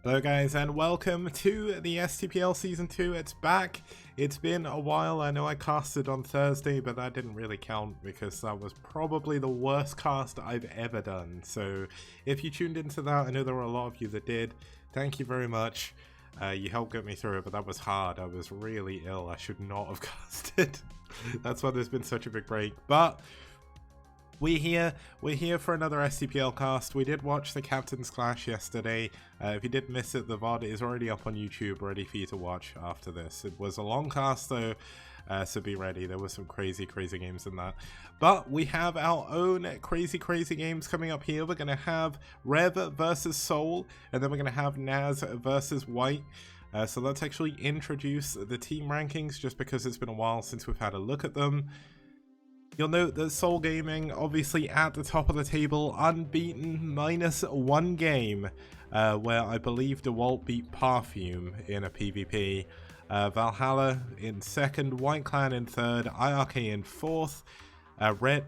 Hello guys and welcome to the STPL Season 2, it's back. It's been a while, I know I casted on Thursday, but that didn't really count because that was probably the worst cast I've ever done. So if you tuned into that, I know there were a lot of you that did, thank you very much. You helped get me through it, but that was hard, I was really ill, I should not have casted. That's why there's been such a big break, but we're here for another STPL cast. We did watch the Captain's Clash yesterday. If you did miss it, the VOD is already up on YouTube, ready for you to watch after this. It was a long cast though, so be ready. There were some crazy games in that. But we have our own crazy games coming up here. We're going to have ReV versus SouL, and then we're going to have Naz versus White. So let's actually introduce the team rankings, just because it's been a while since we've had a look at them. You'll note that SouL Gaming, obviously at the top of the table, unbeaten, minus one game, where I believe DeWalt beat Perfume in a PvP. Valhalla in second, White Clan in third, IRK in fourth,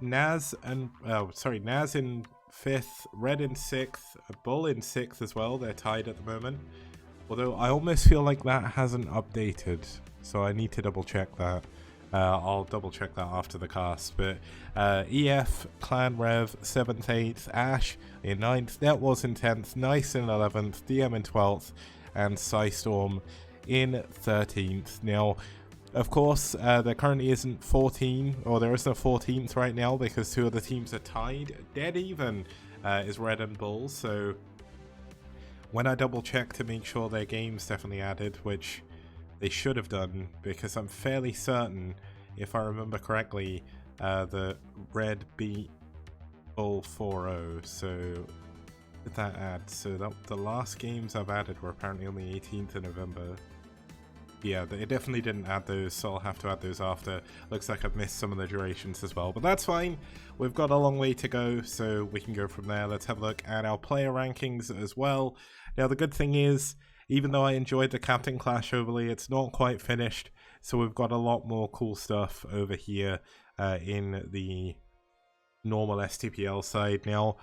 Naz in fifth, Red in sixth, Bull in sixth as well. They're tied at the moment. Although I almost feel like that hasn't updated, so I need to double check that. I'll double check that after the cast, but EF, Clan ReV, 7th, 8th, Ash in 9th, Net was in 10th, Nice in 11th, DM in 12th, and Psystorm in 13th. Now, of course, there currently isn't 14, or there isn't a 14th right now, because two of the teams are tied. Dead even is Red and Bull, so when I double check to make sure their game's definitely added, which they should have done, because I'm fairly certain, if I remember correctly, the Red beat Bull 4-0, so did that add? So the last games I've added were apparently on the 18th of November. Yeah, they definitely didn't add those, so I'll have to add those after. Looks like I've missed some of the durations as well, but that's fine. We've got a long way to go, so we can go from there. Let's have a look at our player rankings as well. Now, the good thing is, even though I enjoyed the Captain Clash overly, it's not quite finished, so we've got a lot more cool stuff over here in the normal STPL side. Now,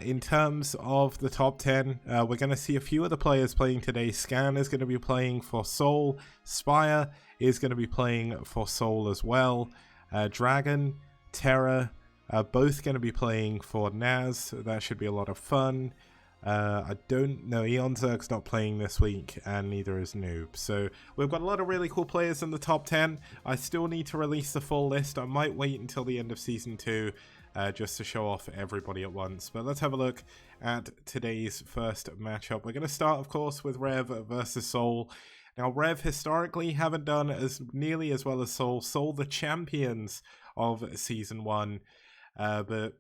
in terms of the top 10, we're going to see a few of the players playing today. Scan is going to be playing for SouL, Spire is going to be playing for SouL as well, Dragon, Terra, both going to be playing for Naz. That should be a lot of fun. I don't know, Eonzerg's not playing this week, and neither is Noob. So we've got a lot of really cool players in the top 10. I still need to release the full list. I might wait until the end of Season 2 just to show off everybody at once. But let's have a look at today's first matchup. We're going to start, of course, with ReV versus SouL. Now, ReV historically haven't done as nearly as well as SouL. SouL, the champions of Season 1, but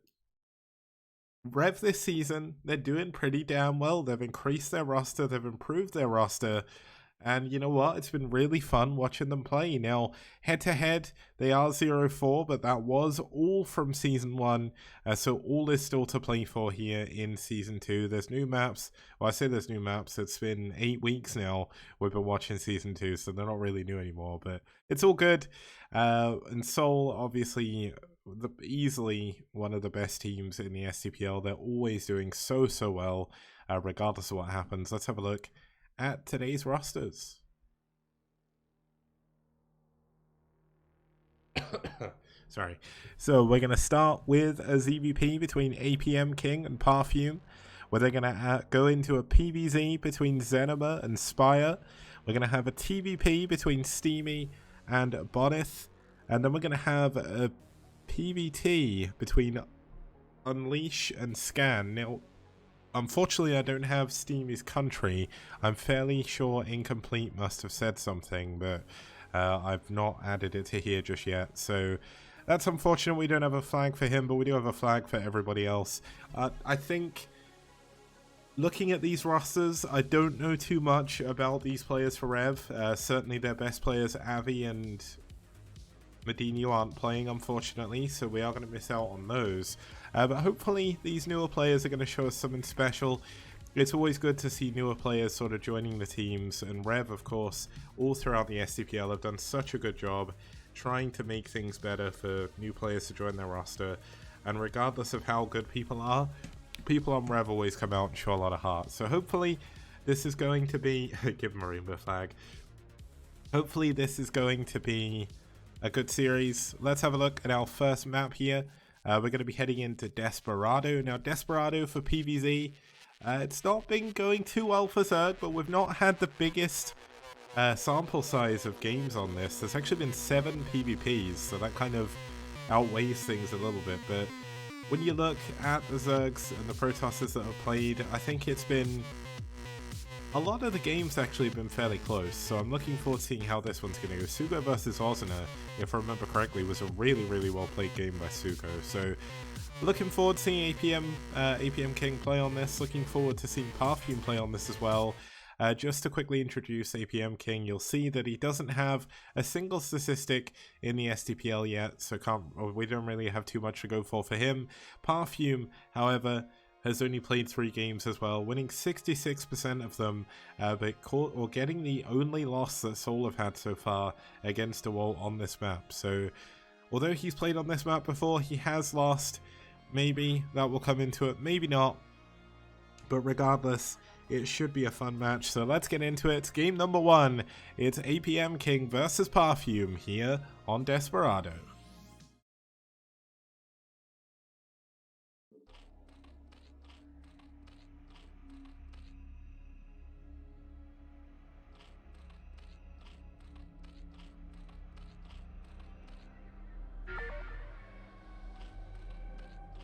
ReV this season, they're doing pretty damn well. They've increased their roster, they've improved their roster, and you know what? It's been really fun watching them play. Now, head-to-head, they are 0-4, but that was all from Season 1, so all is still to play for here in Season 2. There's new maps. Well, I say there's new maps. It's been 8 weeks now we've been watching Season 2, so they're not really new anymore, but it's all good. And SouL, obviously, easily one of the best teams in the STPL. They're always doing so well, regardless of what happens. Let's have a look at today's rosters. Sorry. So we're going to start with a ZVP between APM King and Perfume. We're then going to go into a PvZ between Zenima and Spire. We're going to have a TVP between Steamy and Bonith. And then we're going to have a PvT between Unleash and Scan. Now, unfortunately, I don't have Steamy's country. I'm fairly sure Incomplete must have said something, but I've not added it to here just yet. So that's unfortunate we don't have a flag for him, but we do have a flag for everybody else. I think, looking at these rosters, I don't know too much about these players for ReV. Certainly their best players, Avi and Medinu, aren't playing, unfortunately, so we are going to miss out on those. But hopefully these newer players are going to show us something special. It's always good to see newer players sort of joining the teams, and ReV, of course, all throughout the STPL have done such a good job trying to make things better for new players to join their roster. And regardless of how good people are, people on ReV always come out and show a lot of heart. So hopefully this is going to be give him a rainbow flag. Hopefully this is going to be a good series. Let's have a look at our first map here. We're going to be heading into Desperado. Now Desperado for PvZ, it's not been going too well for Zerg, but we've not had the biggest sample size of games on this. There's actually been 7 PvPs, so that kind of outweighs things a little bit. But when you look at the Zergs and the Protosses that have played, I think it's been... a lot of the games actually have been fairly close, so I'm looking forward to seeing how this one's going to go. Sugo versus Ozuna, if I remember correctly, was a really well played game by Sugo. So looking forward to seeing APM King play on this. Looking forward to seeing Perfume play on this as well. Just to quickly introduce APM King, you'll see that he doesn't have a single statistic in the STPL yet, so we don't really have too much to go for him. Perfume, however, has only played 3 games as well, winning 66% of them, but getting the only loss that SouL have had so far against a wall on this map. So, although he's played on this map before, he has lost. Maybe that will come into it, maybe not. But regardless, it should be a fun match, so let's get into it. Game number 1, it's APM King versus Perfume here on Desperado.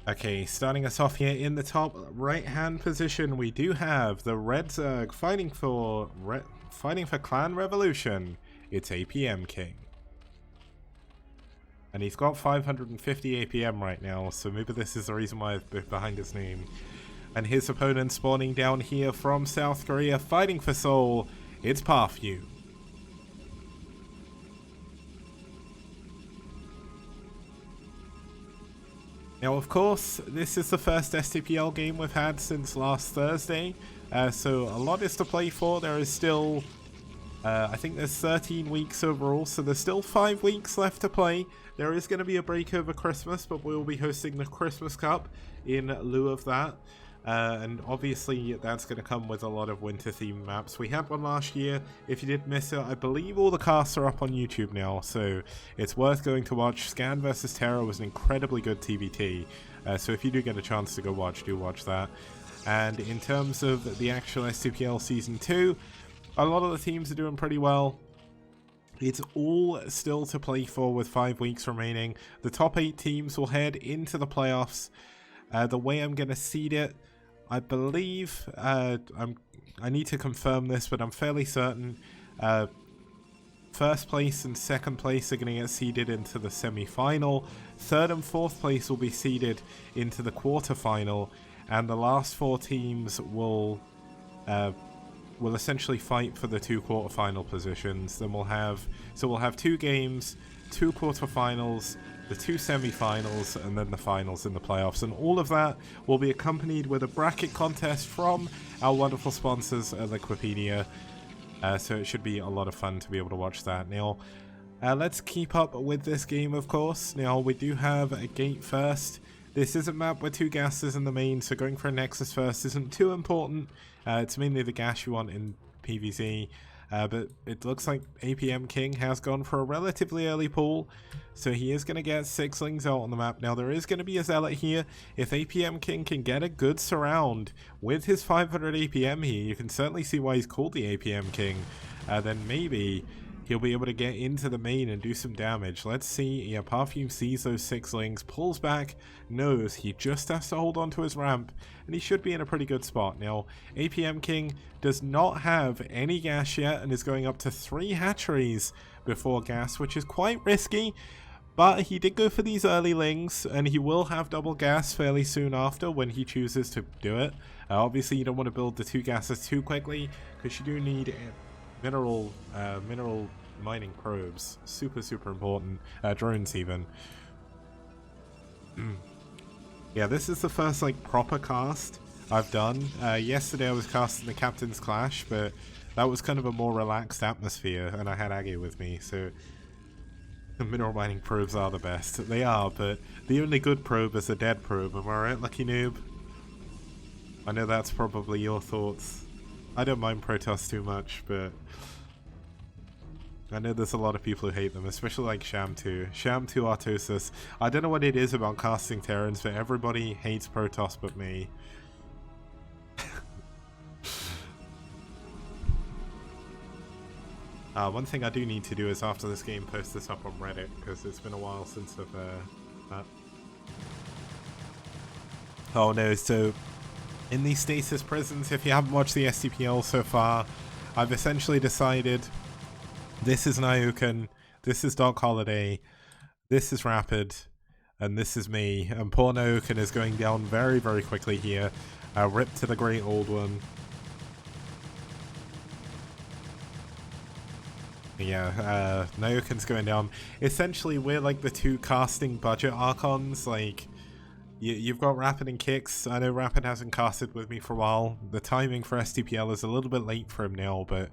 Okay, starting us off here in the top right-hand position, we do have the Red Zerg fighting for Clan Revolution. It's APM King. And he's got 550 APM right now, so maybe this is the reason why it's behind his name. And his opponent spawning down here from South Korea, fighting for SouL, it's Perfume. Now, of course, this is the first STPL game we've had since last Thursday, so a lot is to play for. There is still, I think there's 13 weeks overall, so there's still 5 weeks left to play. There is going to be a break over Christmas, but we will be hosting the Christmas Cup in lieu of that. And obviously that's going to come with a lot of winter themed maps. We had one last year. If you did miss it, I believe all the casts are up on YouTube now, so it's worth going to watch. Scan vs Terror was an incredibly good TBT, so if you do get a chance to go watch, do watch that. And in terms of the actual STPL Season 2, a lot of the teams are doing pretty well. It's all still to play for with 5 weeks remaining. The top 8 teams will head into the playoffs. The way I'm going to seed it, I believe, I need to confirm this, but I'm fairly certain first place and second place are going to get seeded into the semi-final. Third and fourth place will be seeded into the quarter-final, and the last 4 teams will essentially fight for the 2 quarter-final positions. Then we'll have 2 games, 2 quarter-finals, the 2 semi-finals, and then the finals in the playoffs. And all of that will be accompanied with a bracket contest from our wonderful sponsors at Liquipedia. So it should be a lot of fun to be able to watch that. Now, let's keep up with this game, of course. Now, we do have a gate first. This is a map with 2 gases in the main, so going for a Nexus first isn't too important. It's mainly the gas you want in PvZ. But it looks like APM King has gone for a relatively early pull, so he is going to get 6lings out on the map. Now there is going to be a Zealot here. If APM King can get a good surround with his 500 APM here, you can certainly see why he's called the APM King. Then maybe he'll be able to get into the main and do some damage. Let's see. Yeah, Perfume sees those 6lings, pulls back, knows he just has to hold on to his ramp, and he should be in a pretty good spot. Now, APM King does not have any gas yet and is going up to 3 hatcheries before gas, which is quite risky, but he did go for these early lings, and he will have double gas fairly soon after when he chooses to do it. Obviously, you don't want to build the 2 gases too quickly, because you do need mineral mining probes. Super important. Drones even. Yeah, this is the first like proper cast I've done. Yesterday I was casting the Captain's Clash, but that was kind of a more relaxed atmosphere, and I had Aggie with me, so the mineral mining probes are the best. They are, but the only good probe is a dead probe. Am I right, Lucky Noob? I know that's probably your thoughts. I don't mind Protoss too much, but I know there's a lot of people who hate them, especially like Sham2. Sham2 Artosis. I don't know what it is about casting Terrans, but everybody hates Protoss but me. One thing I do need to do is after this game post this up on Reddit, because it's been a while since I've Oh no, so in these stasis prisons, if you haven't watched the STPL so far, I've essentially decided this is Nyoken, this is Dark Holiday, this is Rapid, and this is me. And poor Nyoken is going down very, very quickly here. Rip to the Great Old One. Yeah, Nyoken's going down. Essentially, we're like the two casting budget Archons. Like, you've got Rapid and Kix. I know Rapid hasn't casted with me for a while. The timing for STPL is a little bit late for him now, but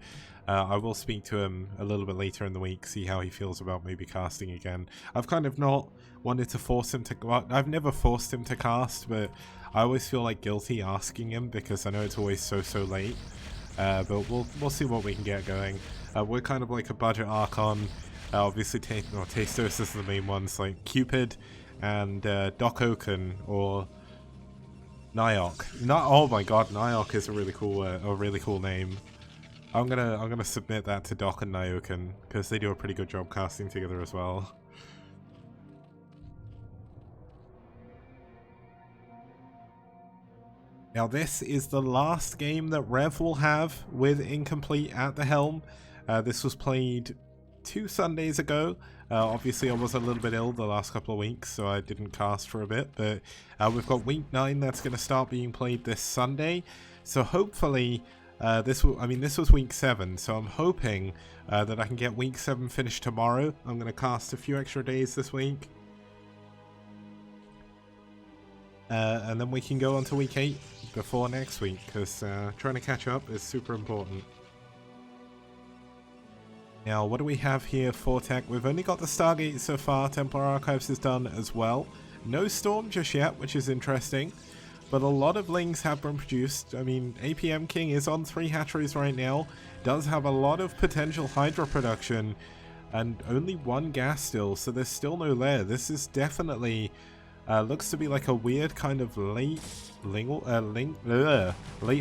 I will speak to him a little bit later in the week, see how he feels about maybe casting again. I've kind of not wanted to force him to go out. I've never forced him to cast, but I always feel like guilty asking him because I know it's always so late. But we'll see what we can get going. We're kind of like a budget Archon. Obviously, Tastos is the main ones, like Cupid and Doc Oaken or Nyok. Oh my god, Nyok is a really cool name. I'm gonna submit that to Doc and Nyoken because they do a pretty good job casting together as well. Now this is the last game that ReV will have with Incomplete at the helm. This was played 2 Sundays ago. Obviously I was a little bit ill the last couple of weeks, so I didn't cast for a bit, but we've got week 9 that's going to start being played this Sunday. So hopefully this was week 7, so I'm hoping that I can get week 7 finished tomorrow. I'm going to cast a few extra days this week. And then we can go on to week 8 before next week, because trying to catch up is super important. Now, what do we have here for tech? We've only got the Stargate so far. Templar Archives is done as well. No Storm just yet, which is interesting. But a lot of Lings have been produced. I mean, APM King is on 3 hatcheries right now. Does have a lot of potential Hydra production. And only 1 gas still, so there's still no lair. This is definitely... looks to be like a weird kind of late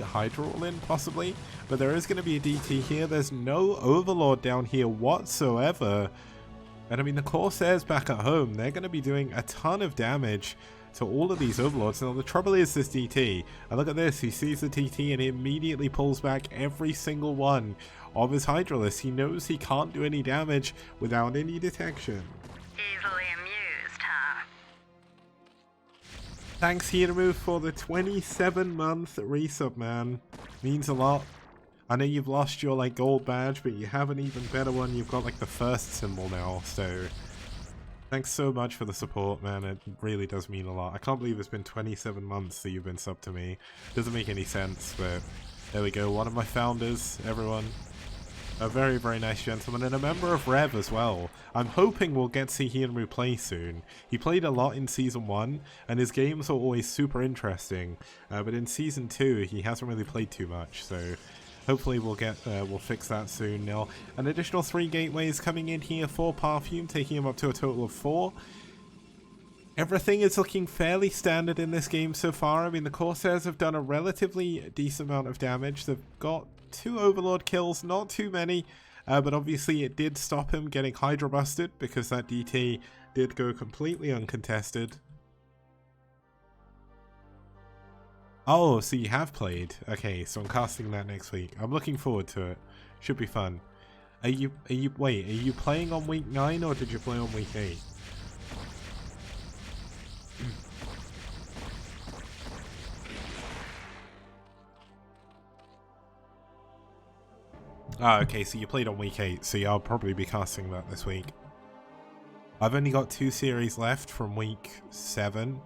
Hydra all-in, possibly. But there is going to be a DT here. There's no Overlord down here whatsoever. And I mean, the Corsairs back at home, they're going to be doing a ton of damage to all of these Overlords. Now, the trouble is this DT. And look at this. He sees the DT and he immediately pulls back every single one of his Hydralists. He knows he can't do any damage without any detection. Easily amused, huh? Thanks, Hirmu, for the 27-month resub, man. Means a lot. I know you've lost your like gold badge, but you have an even better one. You've got like the first symbol now, so thanks so much for the support, man. It really does mean a lot. I can't believe it's been 27 months that you've been subbed to me. Doesn't make any sense, but there we go. One of my founders, everyone. A very, very nice gentleman, and a member of ReV as well. I'm hoping we'll get to see Hirmu play soon. He played a lot in Season 1, and his games are always super interesting. But in Season 2, he hasn't really played too much, so hopefully we'll fix that soon. Now, an additional 3 gateways coming in here for Perfume, taking him up to a total of 4. Everything is looking fairly standard in this game so far. I mean, the Corsairs have done a relatively decent amount of damage. They've got 2 Overlord kills, not too many, but obviously it did stop him getting Hydra busted because that DT did go completely uncontested. Oh, so you have played. Okay, so I'm casting that next week. I'm looking forward to it. Should be fun. Are you playing on week 9 or did you play on week 8? Ah, okay, so you played on week 8, so yeah, I'll probably be casting that this week. I've only got 2 series left from week 7.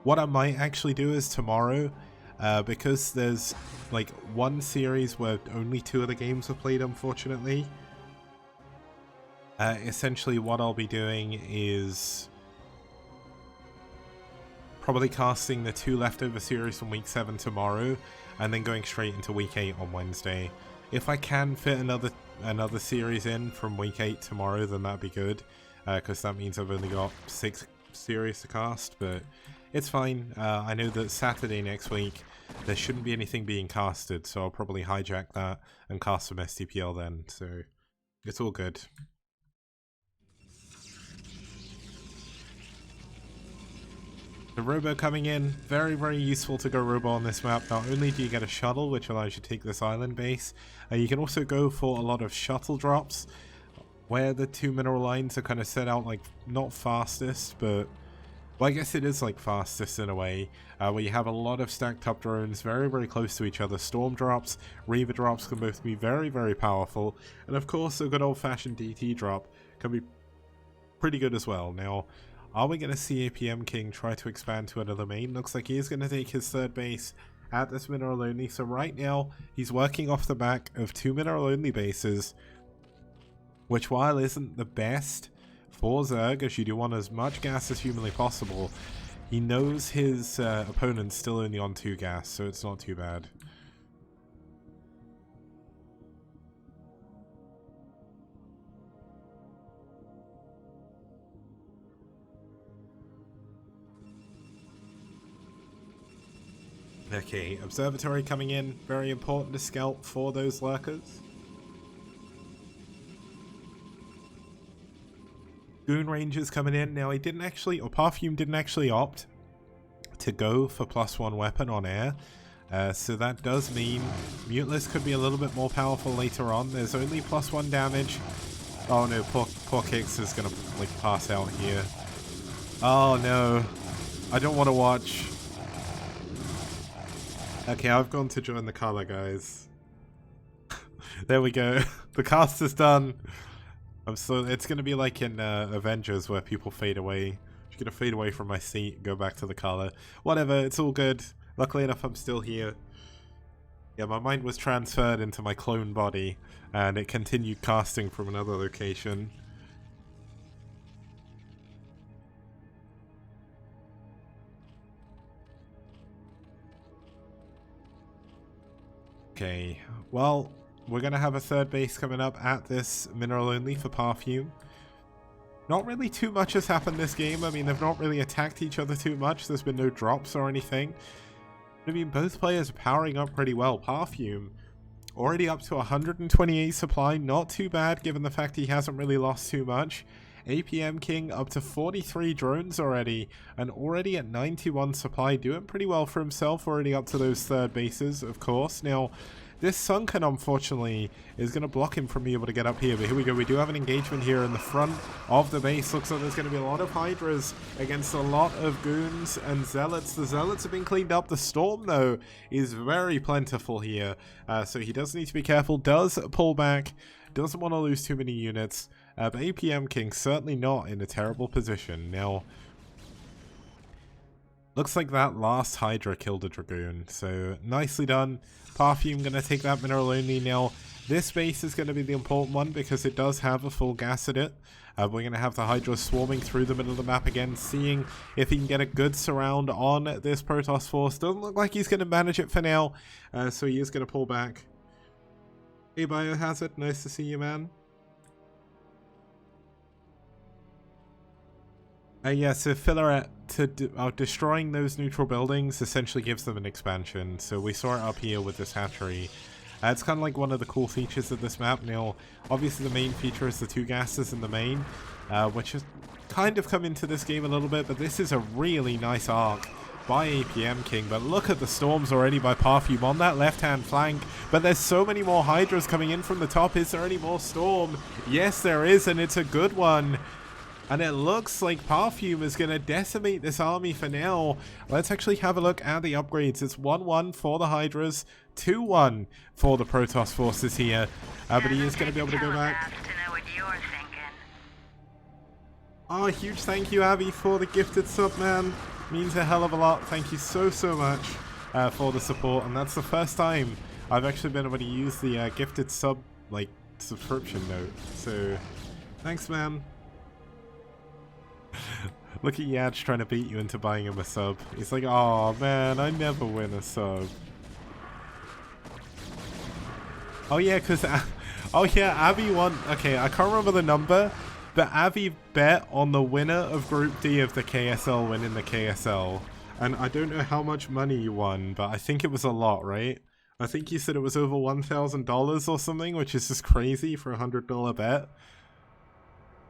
What I might actually do is tomorrow, because there's like 1 series where only 2 of the games were played, unfortunately. Essentially what I'll be doing is probably casting the 2 leftover series from week 7 tomorrow, and then going straight into week 8 on Wednesday. If I can fit another series in from week 8 tomorrow, then that'd be good, because that means I've only got 6 series to cast, but it's fine. I know that Saturday next week there shouldn't be anything being casted, so I'll probably hijack that and cast some STPL then, so it's all good. The robo coming in, very, very useful to go robo on this map. Not only do you get a shuttle, which allows you to take this island base, you can also go for a lot of shuttle drops, where the 2 mineral lines are kind of set out like, not fastest, but, well, I guess it is like fastest in a way, where you have a lot of stacked up drones very, very close to each other. Storm drops, ReV drops can both be very, very powerful, and of course a good old-fashioned DT drop can be pretty good as well. Now, are we going to see APM King try to expand to another main? Looks like he is going to take his 3rd base at this mineral only. So right now, he's working off the back of 2 mineral only bases, which while isn't the best for Zerg, as you do want as much gas as humanly possible, he knows his opponent's still only on 2 gas, so it's not too bad. Okay, observatory coming in, very important to scout for those lurkers. Goon Rangers coming in. Now he didn't actually, or Perfume didn't actually opt to go for +1 weapon on air. So that does mean Muteless could be a little bit more powerful later on. There's only +1 damage. Oh no, poor Kix is gonna like pass out here. Oh no, I don't want to watch. Okay, I've gone to join the color, guys. There we go. The cast is done. It's gonna be like in Avengers where people fade away. I'm just gonna fade away from my seat and go back to the color. Whatever, it's all good. Luckily enough, I'm still here. Yeah, my mind was transferred into my clone body, and it continued casting from another location. Okay, well, we're going to have a 3rd base coming up at this mineral only for Perfume. Not really too much has happened this game. I mean, they've not really attacked each other too much. There's been no drops or anything. I mean, both players are powering up pretty well. Perfume already up to 128 supply. Not too bad given the fact he hasn't really lost too much. APM King up to 43 drones already, and already at 91 supply, doing pretty well for himself, already up to those 3rd bases, of course. Now, this Sunken, unfortunately, is going to block him from being able to get up here, but here we go. We do have an engagement here in the front of the base. Looks like there's going to be a lot of Hydras against a lot of Goons and Zealots. The Zealots have been cleaned up. The Storm, though, is very plentiful here, so he does need to be careful. Does pull back, doesn't want to lose too many units. But APM King certainly not in a terrible position. Now, looks like that last Hydra killed a Dragoon, so nicely done. Perfume going to take that mineral only. Now, this base is going to be the important one because it does have a full gas at it. We're going to have the Hydra swarming through the middle of the map again, seeing if he can get a good surround on this Protoss force. Doesn't look like he's going to manage it for now, so he is going to pull back. Hey Biohazard, nice to see you, man. Yeah, so Fillaret, destroying those neutral buildings essentially gives them an expansion. So we saw it up here with this hatchery. It's kind of like one of the cool features of this map. Now, obviously the main feature is the 2 gases in the main, which has kind of come into this game a little bit, but this is a really nice arc by APM King. But look at the storms already by Perfume on that left-hand flank. But there's so many more Hydras coming in from the top. Is there any more storm? Yes, there is, and it's a good one. And it looks like Perfume is going to decimate this army for now. Let's actually have a look at the upgrades. It's 1-1 for the Hydras, 2-1 for the Protoss forces here. But he is going to be able to go back. Oh, huge thank you, Abby, for the gifted sub, man. Means a hell of a lot. Thank you so much for the support. And that's the first time I've actually been able to use the gifted sub, like, subscription note. So, thanks, man. Look at Yadge trying to beat you into buying him a sub. He's like, oh man, I never win a sub. Oh yeah, because oh yeah, Abby won. Okay, I can't remember the number, but Abby bet on the winner of Group D of the KSL winning the KSL, and I don't know how much money you won, but I think it was a lot, right? I think you said it was over $1,000 or something, which is just crazy for a $100 bet.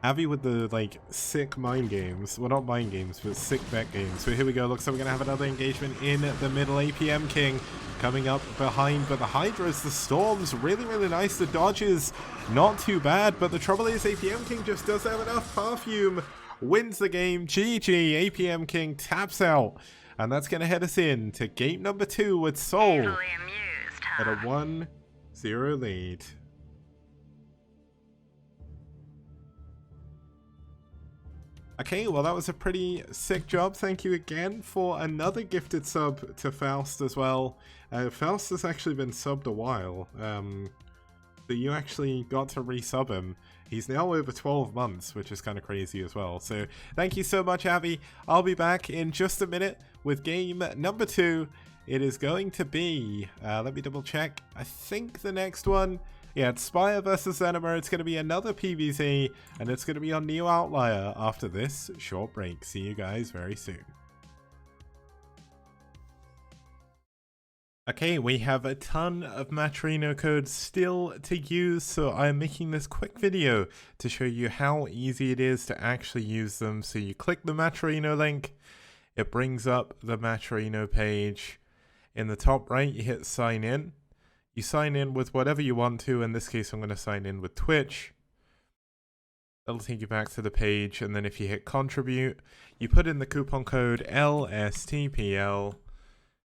Abby with the, like, sick mind games. Well, not mind games, but sick bet games. So here we go. Looks like we're going to have another engagement in the middle. APM King coming up behind, but the Hydras, the Storms, really, really nice. The dodges, not too bad, but the trouble is APM King just doesn't have enough perfume. Wins the game. GG. APM King taps out. And that's going to head us in to game number 2 with SouL at a 1-0 lead. Okay, well that was a pretty sick job. Thank you again for another gifted sub to Faust as well. Faust has actually been subbed a while, so you actually got to resub him. He's now over 12 months, which is kind of crazy as well. So thank you so much, Abby. I'll be back in just a minute with game number 2. It is going to be, let me double check, I think the next one, yeah, it's Spire versus Zenima. It's going to be another PvZ, and it's going to be on Neo Outlier after this short break. See you guys very soon. Okay, we have a ton of Matrino codes still to use, so I'm making this quick video to show you how easy it is to actually use them. So you click the Matrino link, it brings up the Matrino page. In the top right, you hit sign in. You sign in with whatever you want to. In this case, I'm going to sign in with Twitch. That'll take you back to the page, and then if you hit contribute, you put in the coupon code LSTPL.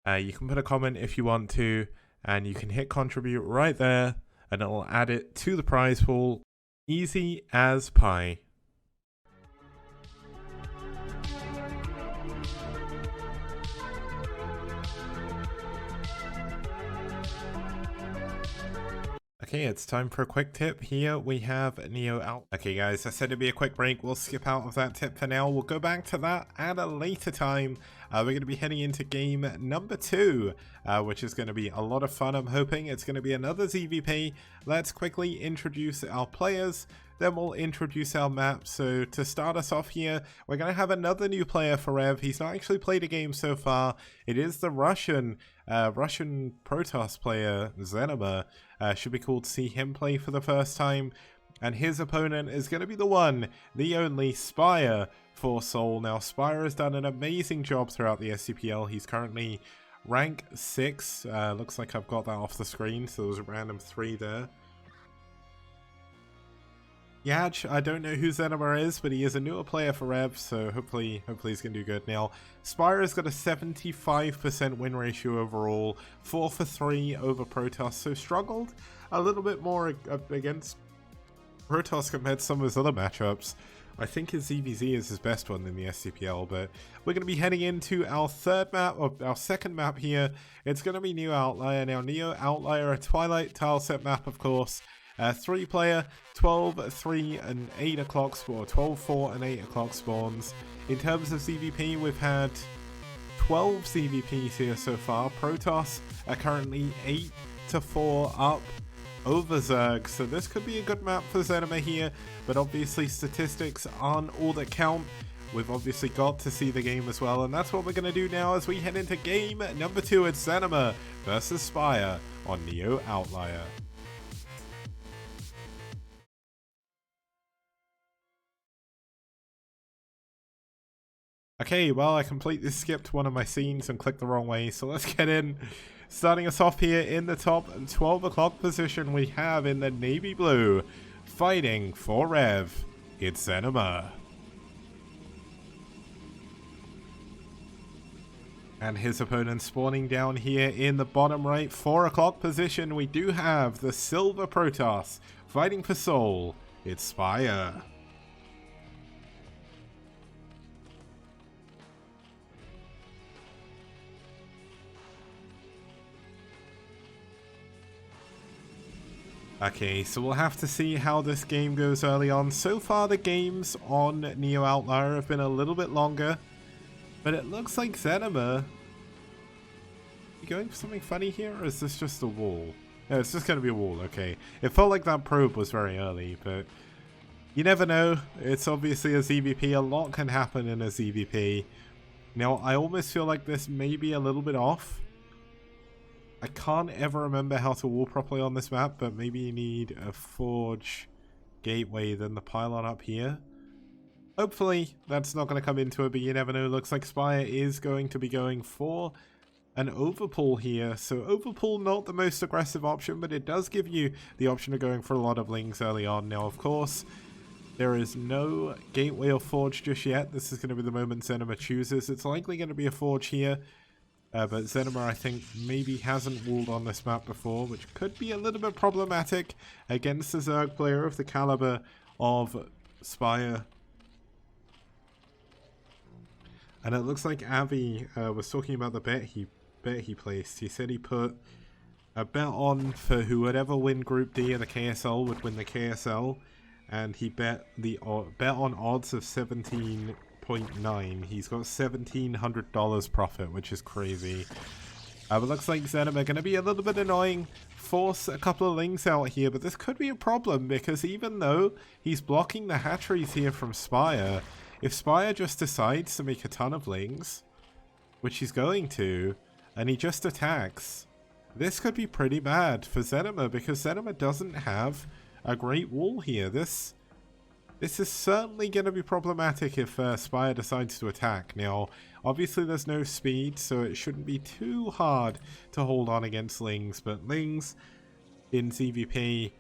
You can put a comment if you want to, and you can hit contribute right there, and it'll add it to the prize pool. Easy as pie. Okay, it's time for a quick tip. Here we have Neo out. Okay guys, I said it'd be a quick break. We'll skip out of that tip for now. We'll go back to that at a later time. We're going to be heading into game number 2, which is going to be a lot of fun. I'm hoping it's going to be another ZVP. Let's quickly introduce our players. Then we'll introduce our map. So to start us off here, we're going to have another new player for ReV. He's not actually played a game so far. It is the Russian Protoss player, Zenima. Should be cool to see him play for the first time. And his opponent is going to be the one, the only Spire for SouL. Now, Spire has done an amazing job throughout the STPL. He's currently rank 6. Looks like I've got that off the screen, so there's a random 3 there. Yaj, I don't know who Zenima is, but he is a newer player for ReV, so hopefully he's going to do good. Now, Spire has got a 75% win ratio overall, 4 for 3 over Protoss, so struggled a little bit more against Protoss compared to some of his other matchups. I think his ZVZ is his best one in the STPL, but we're going to be heading into our third map, or our second map here. It's going to be Neo Outlier. Now, Neo Outlier, a Twilight tileset map, of course. 3-player, 12, 3, and 8 o'clock spawn, 12, 4, and 8 o'clock spawns. In terms of CVP, we've had 12 CVPs here so far. Protoss are currently 8-4 up over Zerg, so this could be a good map for Zenima here, but obviously statistics aren't all that count. We've obviously got to see the game as well, and that's what we're going to do now as we head into game number 2 at Zenima versus Spire on Neo Outlier. Okay, well, I completely skipped one of my scenes and clicked the wrong way, so let's get in. Starting us off here in the top 12 o'clock position, we have in the navy blue, fighting for ReV, it's Zenima. And his opponent spawning down here in the bottom right 4 o'clock position, we do have the silver Protoss, fighting for SouL, it's Spire. Okay, so we'll have to see how this game goes early on. So far the games on Neo Outlier have been a little bit longer, but it looks like Zenima. You going for something funny here, or is this just a wall? No, it's just going to be a wall, okay. It felt like that probe was very early, but you never know. It's obviously a ZVP. A lot can happen in a ZVP. Now, I almost feel like this may be a little bit off. I can't ever remember how to wall properly on this map, but maybe you need a forge gateway than the pylon up here. Hopefully, that's not going to come into it, but you never know. Looks like Spire is going to be going for an overpull here. So overpull, not the most aggressive option, but it does give you the option of going for a lot of lings early on. Now, of course, there is no gateway or forge just yet. This is going to be the moment Zenima chooses. It's likely going to be a forge here, but Zenima, I think, maybe hasn't walled on this map before, which could be a little bit problematic against a Zerg player of the caliber of Spire. And it looks like Avi was talking about the bet he placed. He said he put a bet on for whoever win Group D in the KSL would win the KSL, and he bet on odds of 17.9. He's got $1,700 profit, which is crazy. But looks like Zenima are going to be a little bit annoying. Force a couple of lings out here, but this could be a problem because even though he's blocking the hatcheries here from Spire, if Spire just decides to make a ton of lings, which he's going to, and he just attacks, this could be pretty bad for Zenima because Zenima doesn't have a great wall here. This is certainly going to be problematic if Spire decides to attack. Now, obviously there's no speed, so it shouldn't be too hard to hold on against lings, but lings in ZVP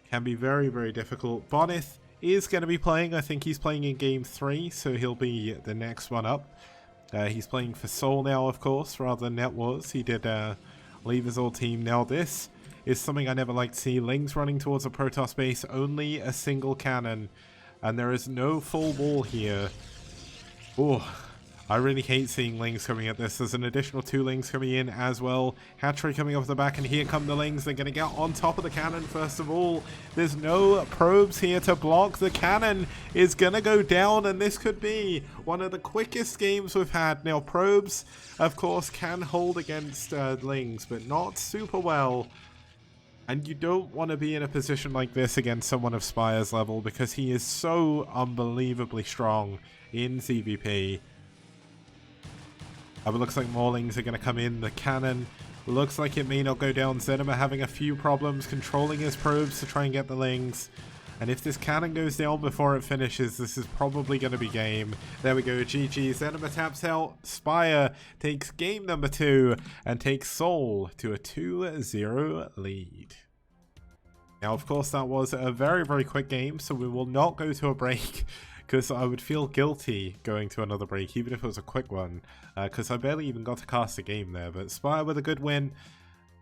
can be very, very difficult. Bonith is going to be playing. I think he's playing in Game 3, so he'll be the next one up. He's playing for SouL now, of course, rather than NetWars. He did leave his old team. Now, this is something I never like to see. Lings running towards a Protoss base, only a single cannon, and there is no full wall here. Oh, I really hate seeing lings coming at this. There's an additional 2 lings coming in as well. Hatchery coming off the back, and here come the lings. They're going to get on top of the cannon first of all. There's no probes here to block. The cannon is going to go down, and this could be one of the quickest games we've had. Now, probes, of course, can hold against lings, but not super well. And you don't want to be in a position like this against someone of Spire's level because he is so unbelievably strong in ZVP. But it looks like more lings are going to come in. The cannon looks like it may not go down. Zenima having a few problems controlling his probes to try and get the lings. And if this cannon goes down before it finishes, this is probably going to be game. There we go, GG. Zenima taps out. Spire takes game number 2 and takes SouL to a 2-0 lead. Now, of course, that was a very, very quick game, so we will not go to a break. Because I would feel guilty going to another break, even if it was a quick one. Because I barely even got to cast a game there. But Spire with a good win.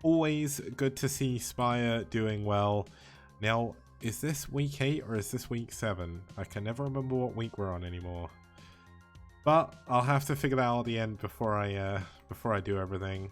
Always good to see Spire doing well. Now, is this week 8 or is this week 7? I can never remember what week we're on anymore. But I'll have to figure that out at the end before I do everything.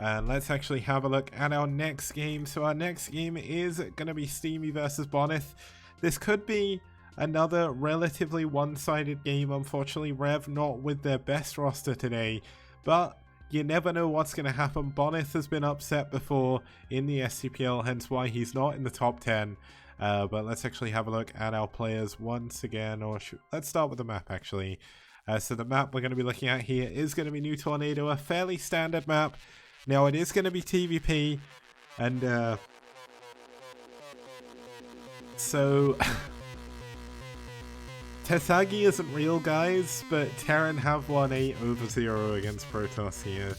And let's actually have a look at our next game. So our next game is going to be Steamy versus Bonith. This could be another relatively one-sided game. Unfortunately, ReV not with their best roster today. But you never know what's going to happen. Bonith has been upset before in the STPL, hence why he's not in the top 10. But let's actually have a look at our players once again. Or let's start with the map, actually. So the map we're going to be looking at here is going to be New Tornado, a fairly standard map. Now, it is going to be TVP, and so Tesagi isn't real, guys, but Terran have won 8-0 against Protoss here.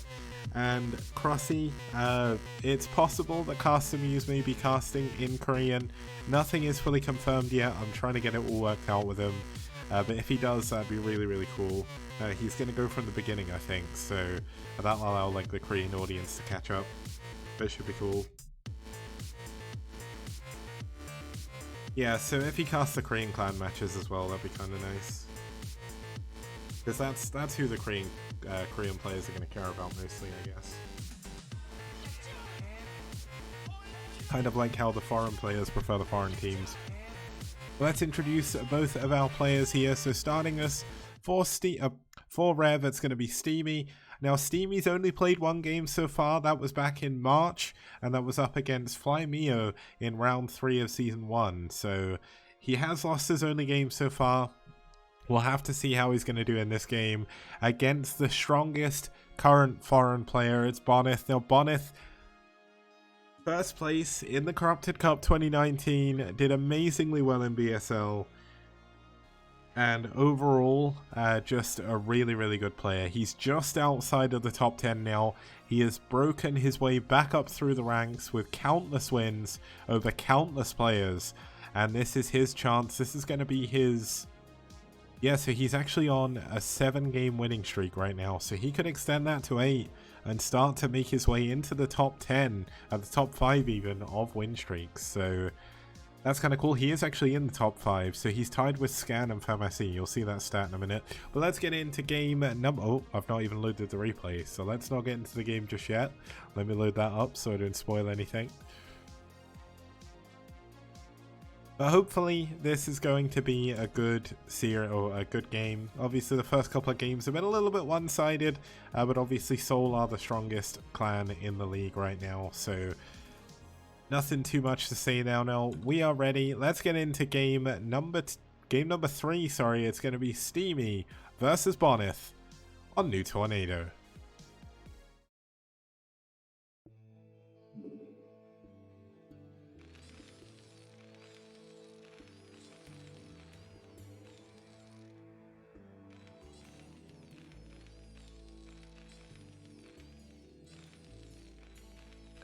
And Crossy, it's possible that Castamuse may be casting in Korean. Nothing is fully confirmed yet. I'm trying to get it all worked out with him. But if he does, that'd be really, really cool. He's going to go from the beginning, I think, so that'll allow like the Korean audience to catch up. That should be cool. Yeah, so if he casts the Korean clan matches as well, that'd be kind of nice. Because that's who the Korean players are going to care about mostly, I guess. Kind of like how the foreign players prefer the foreign teams. Let's introduce both of our players here. So starting us for ReV, it's going to be Steamy. Now, Steamy's only played one game so far. That was back in March, and that was up against Fly Mio in round 3 of Season 1. So he has lost his only game so far. We'll have to see how he's going to do in this game against the strongest current foreign player. It's Bonneth. Now, Bonneth, first place in the Corrupted Cup 2019, did amazingly well in BSL. And overall, just a really, really good player. He's just outside of the top 10 now. He has broken his way back up through the ranks with countless wins over countless players. And this is his chance. This is going to be his... Yeah, so he's actually on a 7-game winning streak right now. So he could extend that to 8 and start to make his way into the top 10, at the top 5 even, of win streaks. So that's kind of cool. He is actually in the top 5, so he's tied with Scan and Pharmacy. You'll see that stat in a minute. But let's get into game number... Oh, I've not even loaded the replay, so let's not get into the game just yet. Let me load that up so I don't spoil anything. But hopefully this is going to be a good series or a good game. Obviously the first couple of games have been a little bit one-sided, but obviously SouL are the strongest clan in the league right now, so nothing too much to say now. Now we are ready. Let's get into game number 3. Sorry, it's going to be Steamy versus Bonneth on New Tornado.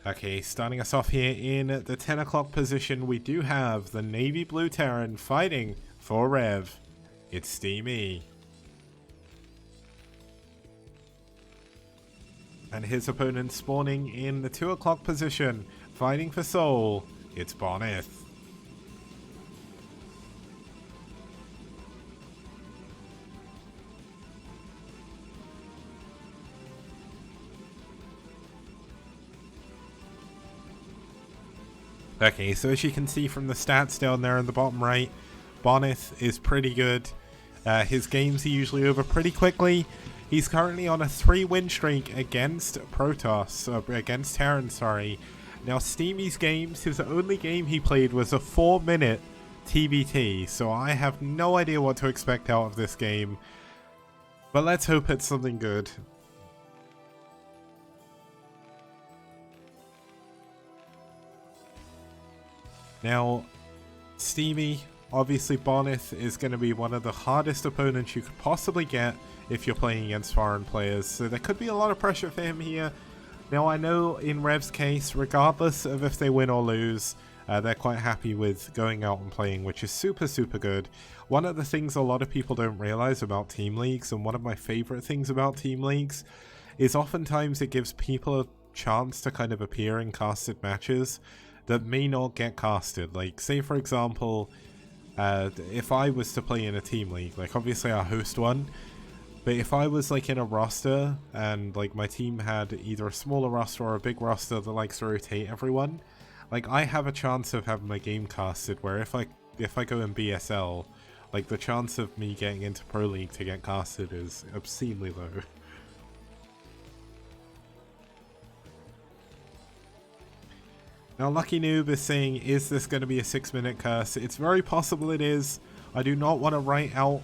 Okay, starting us off here in the 10 o'clock position, we do have the Navy Blue Terran fighting for ReV. It's Steamy. And his opponent spawning in the 2 o'clock position, fighting for SouL. It's Bonneth. Okay, so as you can see from the stats down there in the bottom right, Bonneth is pretty good. His games are usually over pretty quickly. He's currently on a 3-win streak against Protoss, against Terran, sorry. Now, Steamy's games, his only game he played was a 4-minute TBT, so I have no idea what to expect out of this game. But let's hope it's something good. Now, Steamy, obviously Bonneth is going to be one of the hardest opponents you could possibly get if you're playing against foreign players, so there could be a lot of pressure for him here. Now, I know in ReV's case, regardless of if they win or lose, they're quite happy with going out and playing, which is super, super good. One of the things a lot of people don't realize about team leagues, and one of my favorite things about team leagues, is oftentimes it gives people a chance to kind of appear in casted matches that may not get casted. Like, say for example, if I was to play in a team league, like obviously I host one, but if I was like in a roster and like my team had either a smaller roster or a big roster that likes to rotate everyone, like I have a chance of having my game casted, where if I go in BSL, like the chance of me getting into Pro League to get casted is obscenely low. Now, Lucky Noob is saying, is this going to be a 6-minute curse? It's very possible it is. I do not want to write out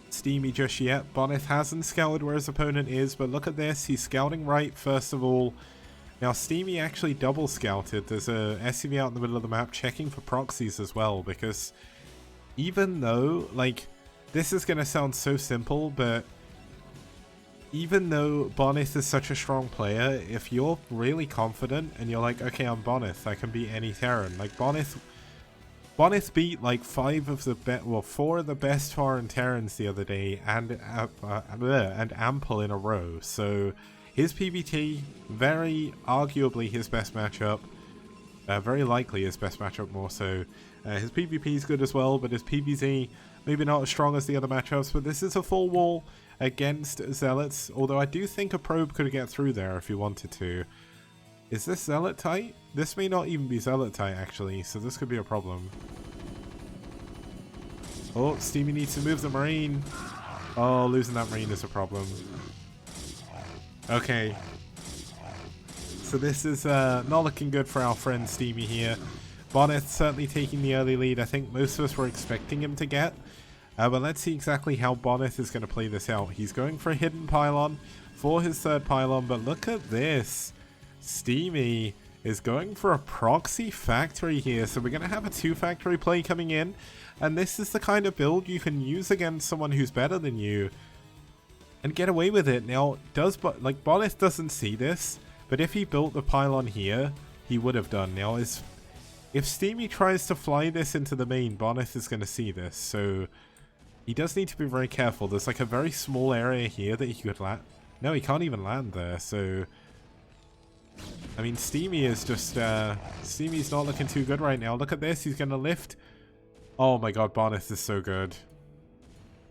Steamy just yet. Bonneth hasn't scouted where his opponent is, but look at this. He's scouting right, first of all. Now, Steamy actually double scouted. There's a SUV out in the middle of the map checking for proxies as well, because even though, like, this is going to sound so simple, but even though Bonneth is such a strong player, if you're really confident and you're like, okay, I'm Bonneth, I can beat any Terran. Like, Bonneth beat like 4 of the best foreign Terrans the other day, and Ample in a row. So his PBT, very arguably his best matchup. Very likely his best matchup more so. His PvP is good as well, but his PvZ maybe not as strong as the other matchups. But this is a full wall against Zealots, although I do think a probe could get through there if you wanted to. Is this Zealot tight? This may not even be Zealot tight actually, so this could be a problem. Oh, Steamy needs to move the Marine. Oh, losing that Marine is a problem. Okay. So this is not looking good for our friend Steamy here. Bonnet certainly taking the early lead. I think most of us were expecting him to get. But let's see exactly how Bonnet is going to play this out. He's going for a hidden pylon for his third pylon, but look at this. Steamy is going for a proxy factory here. So we're going to have a 2-factory play coming in. And this is the kind of build you can use against someone who's better than you and get away with it. Now, Bonnet doesn't see this, but if he built the pylon here, he would have done. Now, if Steamy tries to fly this into the main, Bonnet is going to see this. So he does need to be very careful. There's like a very small area here that he could land. No, he can't even land there. So, I mean, Steamy is just, Steamy's not looking too good right now. Look at this. He's going to lift. Oh my god, Bonnet is so good.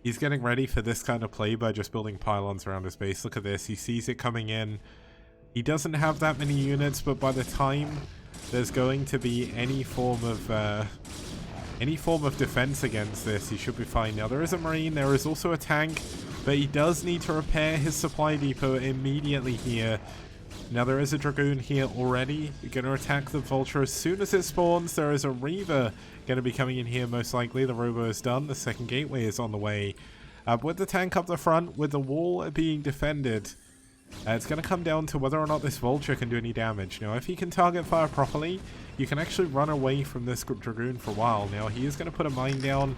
He's getting ready for this kind of play by just building pylons around his base. Look at this. He sees it coming in. He doesn't have that many units, but by the time there's going to be any form of defense against this, he should be fine. Now, there is a marine. There is also a tank, but he does need to repair his supply depot immediately here. Now, there is a dragoon here already. You're going to attack the vulture as soon as it spawns. There is a reaver going to be coming in here most likely. The robo is done. The second gateway is on the way. With the tank up the front, with the wall being defended, it's going to come down to whether or not this vulture can do any damage. Now, if he can target fire properly, you can actually run away from this dragoon for a while. Now, he is going to put a mine down.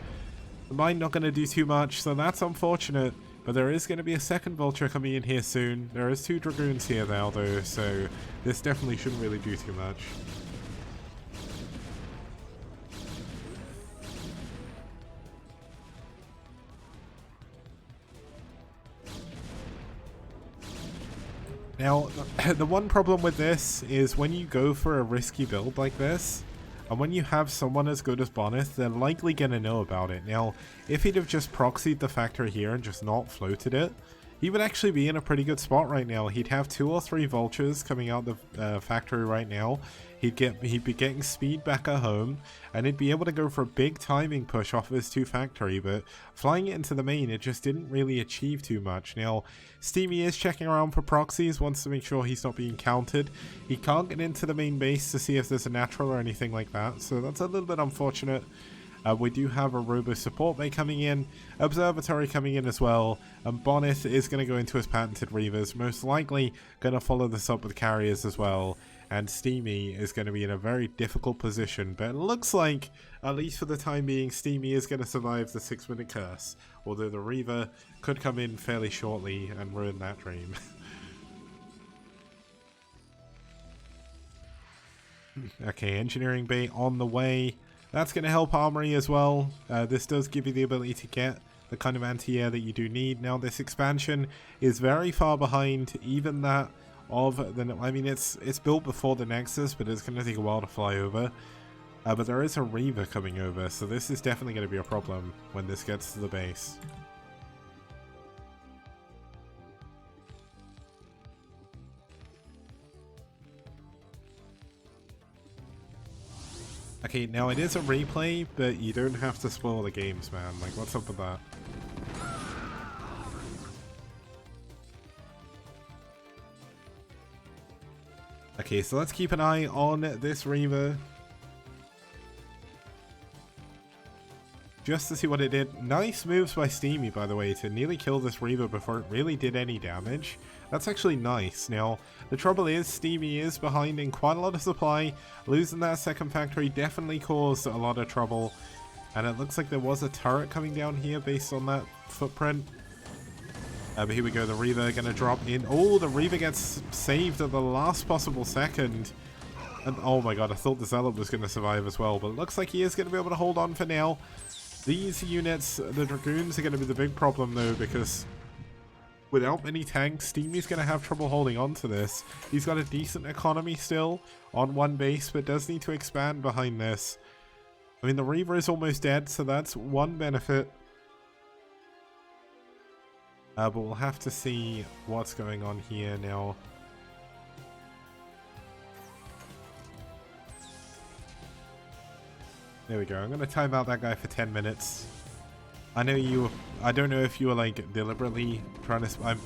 The mine not going to do too much, so that's unfortunate. But there is going to be a second vulture coming in here soon. There is 2 dragoons here now, though, so this definitely shouldn't really do too much. Now, the one problem with this is when you go for a risky build like this, and when you have someone as good as Bonnet, they're likely going to know about it. Now, if he'd have just proxied the factory here and just not floated it, he would actually be in a pretty good spot right now. He'd have 2 or 3 vultures coming out the factory right now. He'd be getting speed back at home, and he'd be able to go for a big timing push off of his 2 factory, but flying it into the main, it just didn't really achieve too much. Now, Steamy is checking around for proxies, wants to make sure he's not being countered. He can't get into the main base to see if there's a natural or anything like that, so that's a little bit unfortunate. We do have a robo support bay coming in, observatory coming in as well, and Bonnet is going to go into his patented reavers, most likely going to follow this up with carriers as well, and Steamy is going to be in a very difficult position, but it looks like, at least for the time being, Steamy is going to survive the 6-minute curse, although the reaver could come in fairly shortly and ruin that dream. Okay, engineering bay on the way. That's going to help armory as well. This does give you the ability to get the kind of anti-air that you do need. Now, this expansion is very far behind even that of the... I mean, it's built before the Nexus, but it's going to take a while to fly over. But there is a reaver coming over, so this is definitely going to be a problem when this gets to the base. Okay, now it is a replay, but you don't have to spoil the games, man. Like, what's up with that? Okay, so let's keep an eye on this reaver. Just to see what it did. Nice moves by Steamy, by the way, to nearly kill this reaver before it really did any damage. That's actually nice. Now, the trouble is, Steamy is behind in quite a lot of supply. Losing that second factory definitely caused a lot of trouble. And it looks like there was a turret coming down here based on that footprint. But here we go, the reaver going to drop in. Oh, the reaver gets saved at the last possible second. And oh my god, I thought the zealot was going to survive as well. But it looks like he is going to be able to hold on for now. These units, the dragoons, are going to be the big problem though, because without many tanks, Steamy's going to have trouble holding on to this. He's got a decent economy still on one base, but does need to expand behind this. I mean, the reaver is almost dead, so that's one benefit. But we'll have to see what's going on here now. There we go. I'm going to time out that guy for 10 minutes. I know you... I don't know if you were, like, deliberately trying to...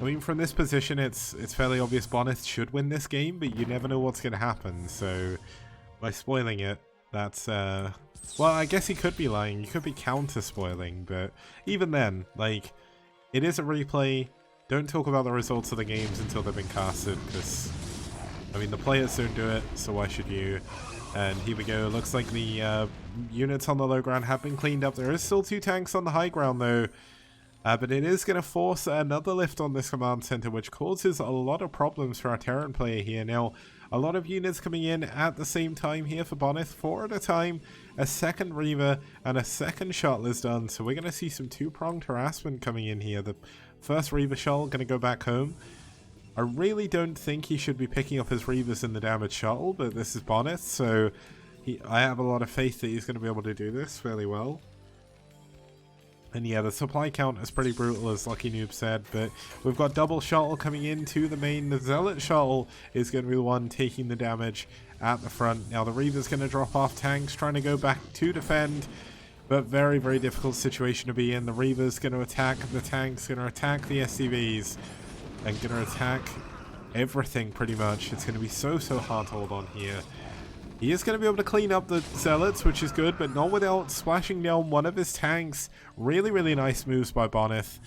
I mean, from this position, it's fairly obvious Bonneth should win this game, but you never know what's going to happen, so by spoiling it, that's, well, I guess he could be lying, he could be counter-spoiling, but even then, like, it is a replay. Don't talk about the results of the games until they've been casted, because, I mean, the players don't do it, so why should you? And here we go, looks like the units on the low ground have been cleaned up. There is still 2 tanks on the high ground, though. But it is going to force another lift on this command center, which causes a lot of problems for our Terran player here. Now, a lot of units coming in at the same time here for Bonneth, 4 at a time. A second Reaver and a second shuttle is done, so we're going to see some 2-pronged harassment coming in here. The first Reaver shuttle going to go back home. I really don't think he should be picking up his Reavers in the damaged shuttle, but this is Bonneth, so I have a lot of faith that he's going to be able to do this fairly well. And yeah, the supply count is pretty brutal, as Lucky Noob said, but we've got double shuttle coming into the main. The Zealot shuttle is going to be the one taking the damage at the front. Now the Reaver's going to drop off tanks, trying to go back to defend, but very, very difficult situation to be in. The Reaver's going to attack the tanks, going to attack the SCVs, and going to attack everything pretty much. It's going to be so hard to hold on here. He is going to be able to clean up the Zealots, which is good, but not without splashing down one of his tanks. Really, really nice moves by Bonneth.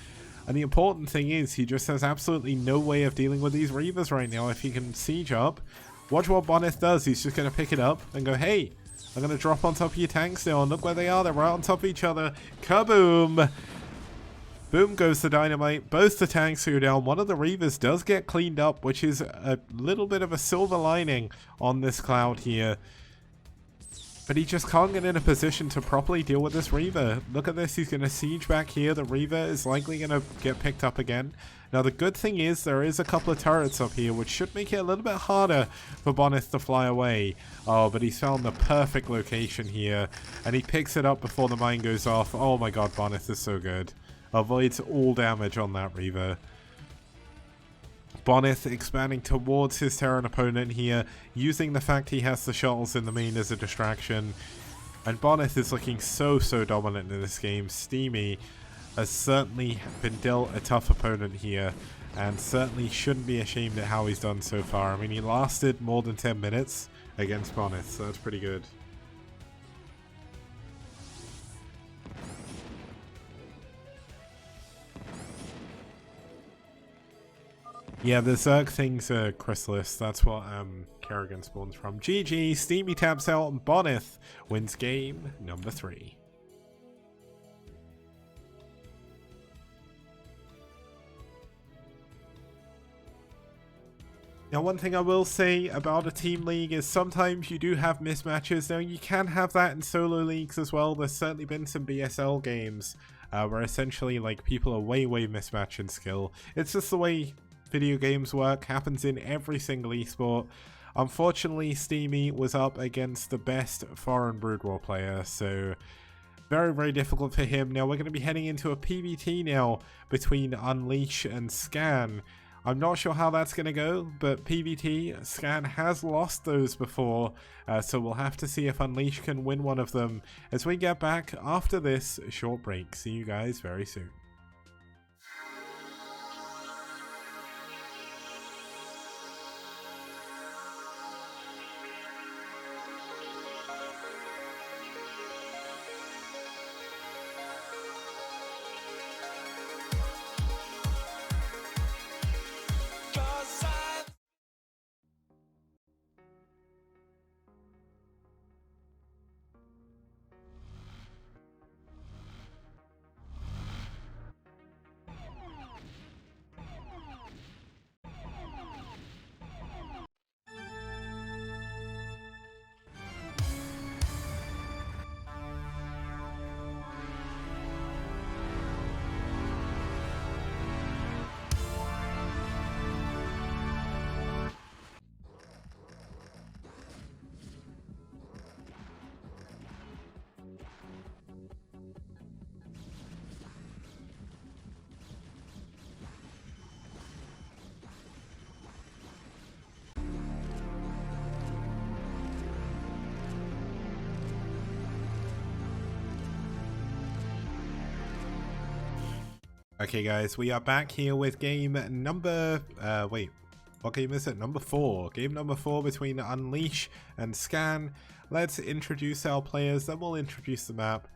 And the important thing is, he just has absolutely no way of dealing with these Reavers right now. If he can siege up, watch what Bonneth does. He's just going to pick it up and go, hey, I'm going to drop on top of your tanks now, and look where they are. They're right on top of each other. Kaboom! Boom goes the dynamite. Both the tanks go down. One of the Reavers does get cleaned up, which is a little bit of a silver lining on this cloud here. But he just can't get in a position to properly deal with this Reaver. Look at this. He's going to siege back here. The Reaver is likely going to get picked up again. Now, the good thing is there is a couple of turrets up here, which should make it a little bit harder for Bonneth to fly away. Oh, but he's found the perfect location here. And he picks it up before the mine goes off. Oh my god, Bonneth is so good. Avoids all damage on that Reaver. Bonneth expanding towards his Terran opponent here, using the fact he has the shuttles in the main as a distraction. And Bonneth is looking so dominant in this game. Steamy has certainly been dealt a tough opponent here, and certainly shouldn't be ashamed at how he's done so far. I mean, he lasted more than 10 minutes against Bonneth, so that's pretty good. Yeah, the Zerg thing's a Chrysalis. That's what Kerrigan spawns from. GG, Steamy taps out, and Bonneth wins game number 3. Now, one thing I will say about a team league is sometimes you do have mismatches. Now, you can have that in solo leagues as well. There's certainly been some BSL games where essentially like people are way mismatched in skill. It's just the way video games work, happens in every single esport. Unfortunately, Steamy was up against the best foreign Brood War player, so very difficult for him. Now we're going to be heading into a PvT now between Unleash and Scan. I'm not sure how that's going to go, but PvT, Scan has lost those before, so we'll have to see if Unleash can win one of them as we get back after this short break. See you guys very soon. Okay guys, we are back here with game number, wait, what game is it? Number 4. Game number 4 between Unleash and Scan. Let's introduce our players, then we'll introduce the map,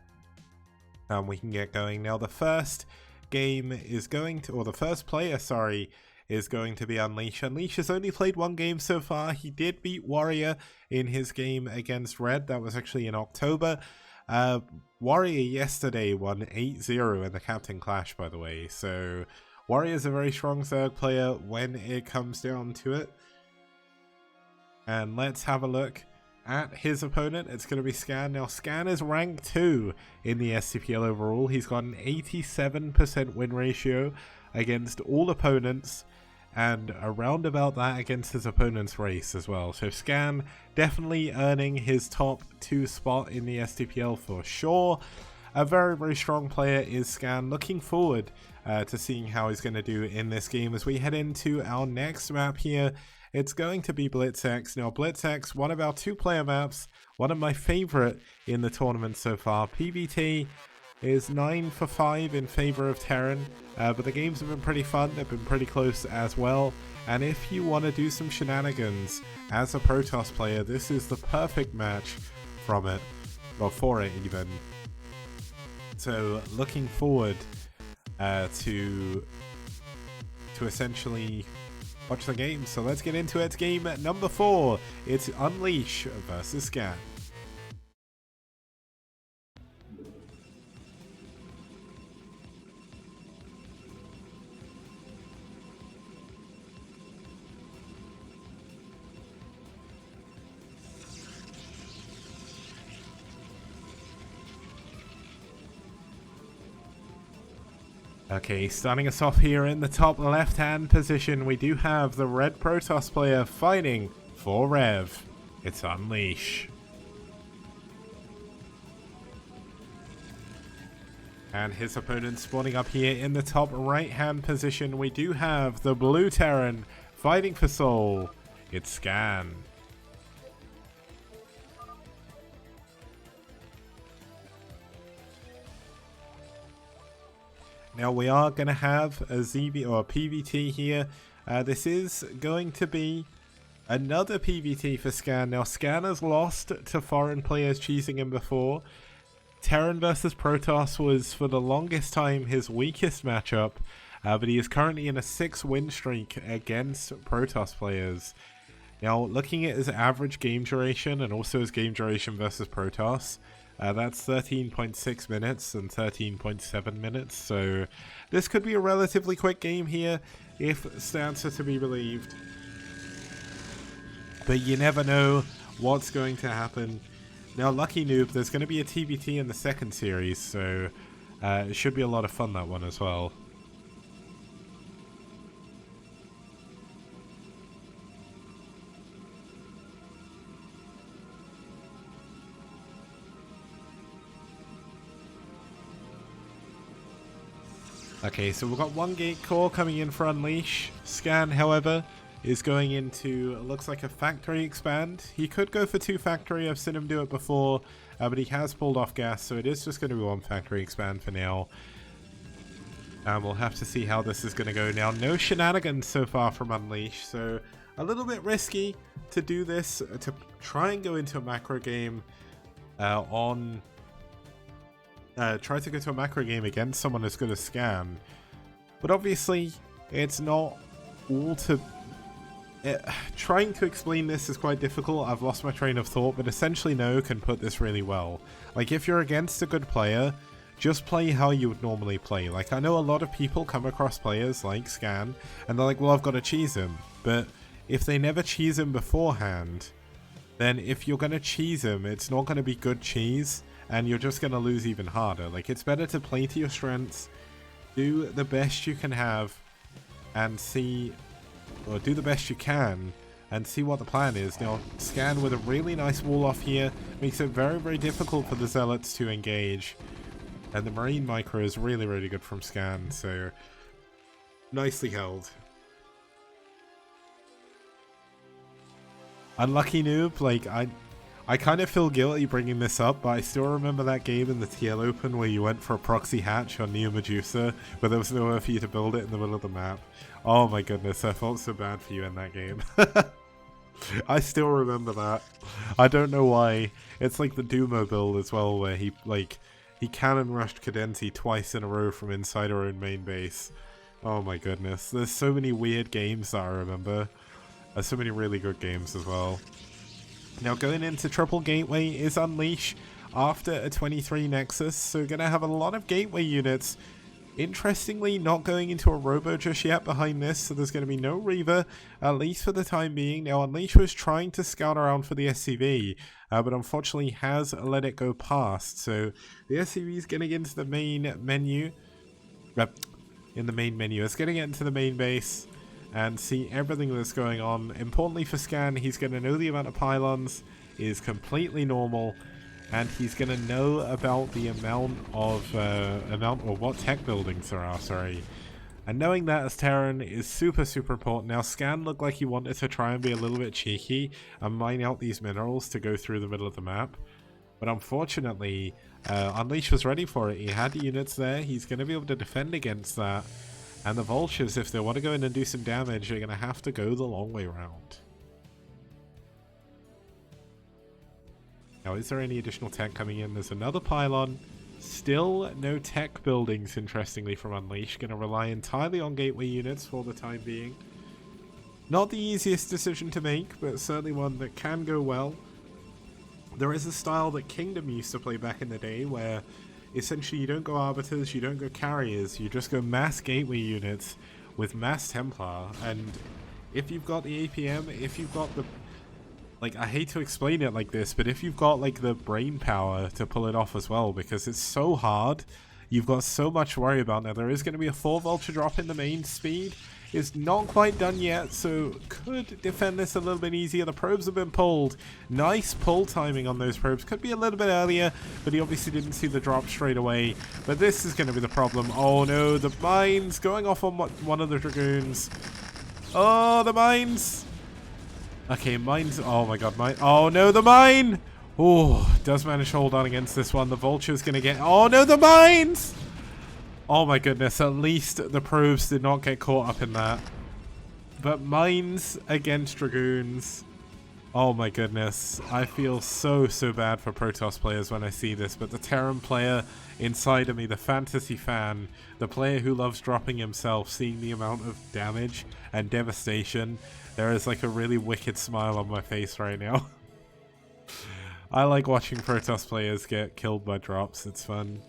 and we can get going. Now the first game is going to, or the first player, sorry, is going to be Unleash. Unleash has only played one game so far. He did beat Warrior in his game against Red. That was actually in October. Warrior yesterday won 8-0 in the Captain Clash, by the way. So Warrior's a very strong Zerg player when it comes down to it. And let's have a look at his opponent. It's going to be Scan. Now Scan is rank 2 in the STPL overall. He's got an 87% win ratio against all opponents, and around about that against his opponent's race as well. So Scan definitely earning his top 2 spot in the STPL for sure. A very, very strong player is Scan. Looking forward to seeing how he's going to do in this game as we head into our next map here. It's going to be BlitzX. Now BlitzX, one of our 2-player maps, one of my favorite in the tournament so far. PVT is 9 for 5 in favor of Terran, but the games have been pretty fun. They've been pretty close as well, and if you want to do some shenanigans as a Protoss player, this is the perfect match from it, or for it even. So looking forward to essentially watch the game. So let's get into it. Game number 4. It's Unleash versus Scan. Okay, starting us off here in the top left-hand position, we do have the red Protoss player fighting for ReV. It's Unleash. And his opponent spawning up here in the top right-hand position, we do have the blue Terran fighting for SouL. It's Scan. Now we are going to have a ZB or a PVT here. This is going to be another PVT for Scan. Now Scan has lost to foreign players choosing him before. Terran versus Protoss was for the longest time his weakest matchup, but he is currently in a 6-win streak against Protoss players. Now looking at his average game duration and also his game duration versus Protoss, that's 13.6 minutes and 13.7 minutes, so this could be a relatively quick game here if stats are to be believed. But you never know what's going to happen. Now Lucky Noob, there's going to be a TBT in the second series, so it should be a lot of fun, that one as well. Okay, so we've got 1 gate core coming in for Unleash. Scan, however, is going into, looks like a factory expand. He could go for 2 factory, I've seen him do it before, but he has pulled off gas, so it is just going to be 1 factory expand for now. And we'll have to see how this is going to go now. No shenanigans so far from Unleash, so a little bit risky to do this, to try and go into a macro game try to go to a macro game against someone as good as Scan. But obviously, it's not all to... trying to explain this is quite difficult. I've lost my train of thought, but essentially No can put this really well. Like, if you're against a good player, just play how you would normally play. Like, I know a lot of people come across players like Scan, and they're like, well, I've got to cheese him. But if they never cheese him beforehand, then if you're going to cheese him, it's not going to be good cheese, and you're just going to lose even harder. Like, it's better to play to your strengths, do the best you can have, and see, or do the best you can, and see what the plan is. Now, Scan with a really nice wall off here, makes it very, very difficult for the Zealots to engage. And the Marine Micro is really, really good from Scan, so nicely held. Unlucky Noob, like, I kind of feel guilty bringing this up, but I still remember that game in the TL Open where you went for a proxy hatch on Neo Medusa, but there was nowhere for you to build it in the middle of the map. Oh my goodness, I felt so bad for you in that game. I still remember that. I don't know why. It's like the Dumo build as well, where he cannon rushed Cadenzi twice in a row from inside our own main base. Oh my goodness. There's so many weird games that I remember. There's so many really good games as well. Now going into Triple Gateway is Unleash after a 23 Nexus, so we're going to have a lot of gateway units. Interestingly, not going into a Robo just yet behind this, so there's going to be no Reaver, at least for the time being. Now Unleash was trying to scout around for the SCV, but unfortunately has let it go past, so the SCV is getting into the main menu. In the main menu, it's getting into the main base and see everything that's going on. Importantly for Scan, he's going to know the amount of pylons is completely normal, and he's going to know about the amount of what tech buildings there are, sorry. And knowing that as Terran is super important. Now Scan looked like he wanted to try and be a little bit cheeky and mine out these minerals to go through the middle of the map. But unfortunately, Unleash was ready for it. He had the units there. He's going to be able to defend against that. And the Vultures, if they want to go in and do some damage, are going to have to go the long way around. Now, is there any additional tech coming in? There's another pylon. Still no tech buildings, interestingly, from Unleash. Going to rely entirely on gateway units for the time being. Not the easiest decision to make, but certainly one that can go well. There is a style that Kingdom used to play back in the day where essentially you don't go Arbiters, you don't go Carriers, you just go mass gateway units with mass Templar. And if you've got the APM, if you've got the... Like, I hate to explain it like this, but if you've got like the brain power to pull it off as well, because it's so hard, you've got so much to worry about. Now there is going to be a 4 Vulture drop in the main speed. It's not quite done yet, so could defend this a little bit easier. The probes have been pulled. Nice pull timing on those probes. Could be a little bit earlier, but he obviously didn't see the drop straight away. But this is going to be the problem. Oh no, the mines going off on one of the Dragoons. Oh, the mines. Okay, mines. Oh my god, mine. Oh no, the mine. Oh, does manage to hold on against this one. The Vulture's going to get... Oh no, the mines. Oh my goodness, at least the probes did not get caught up in that. But mines against Dragoons. Oh my goodness. I feel so bad for Protoss players when I see this. But the Terran player inside of me, the fantasy fan, the player who loves dropping himself, seeing the amount of damage and devastation, there is like a really wicked smile on my face right now. I like watching Protoss players get killed by drops. It's fun.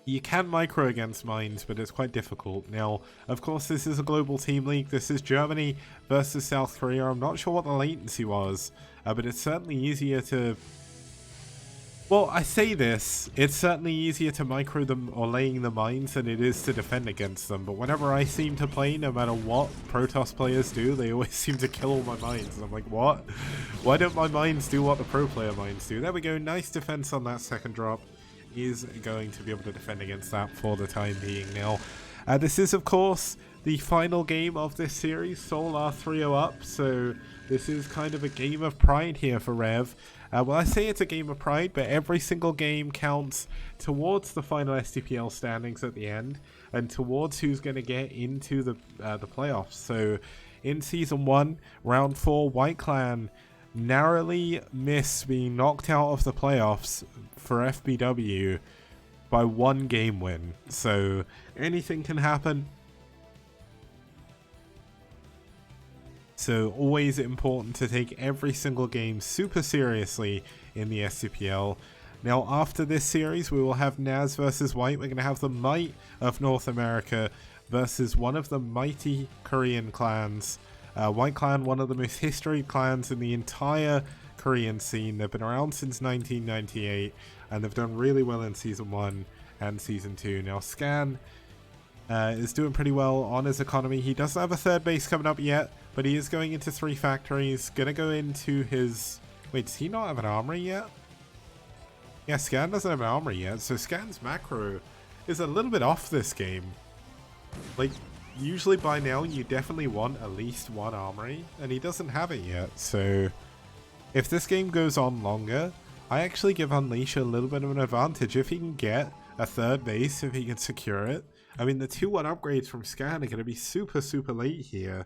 You can micro against mines, but it's quite difficult. Now, of course, this is a global team league. This is Germany versus South Korea. I'm not sure what the latency was, but it's certainly easier to... Well, I say this, it's certainly easier to micro them or laying the mines than it is to defend against them. But whenever I seem to play, no matter what Protoss players do, they always seem to kill all my mines. And I'm like, what? Why don't my mines do what the pro player mines do? There we go, nice defense on that second drop. Is going to be able to defend against that for the time being. Now, this is of course the final game of this series. SouL are 3-0 up, so this is kind of a game of pride here for ReV. Well, I say it's a game of pride, but every single game counts towards the final STPL standings at the end, and towards who's going to get into the playoffs. So, in Season 1, Round 4, White Clan narrowly missed being knocked out of the playoffs for FBW by 1 game win. So anything can happen. So always important to take every single game super seriously in the STPL. Now after this series we will have Naz versus White. We're going to have the might of North America versus one of the mighty Korean clans. White Clan, one of the most historied clans in the entire Korean scene. They've been around since 1998, and they've done really well in Season 1 and Season 2. Now, Scan is doing pretty well on his economy. He doesn't have a third base coming up yet, but he is going into 3 factories. Gonna go into his... Wait, does he not have an armory yet? Yeah, Scan doesn't have an armory yet, so Scan's macro is a little bit off this game. Like... Usually by now you definitely want at least 1 armory, and he doesn't have it yet, so If this game goes on longer, I actually give Unleash a little bit of an advantage. If he can get a third base, if he can secure it. I mean, the 2-1 upgrades from Scan are going to be super, super late here.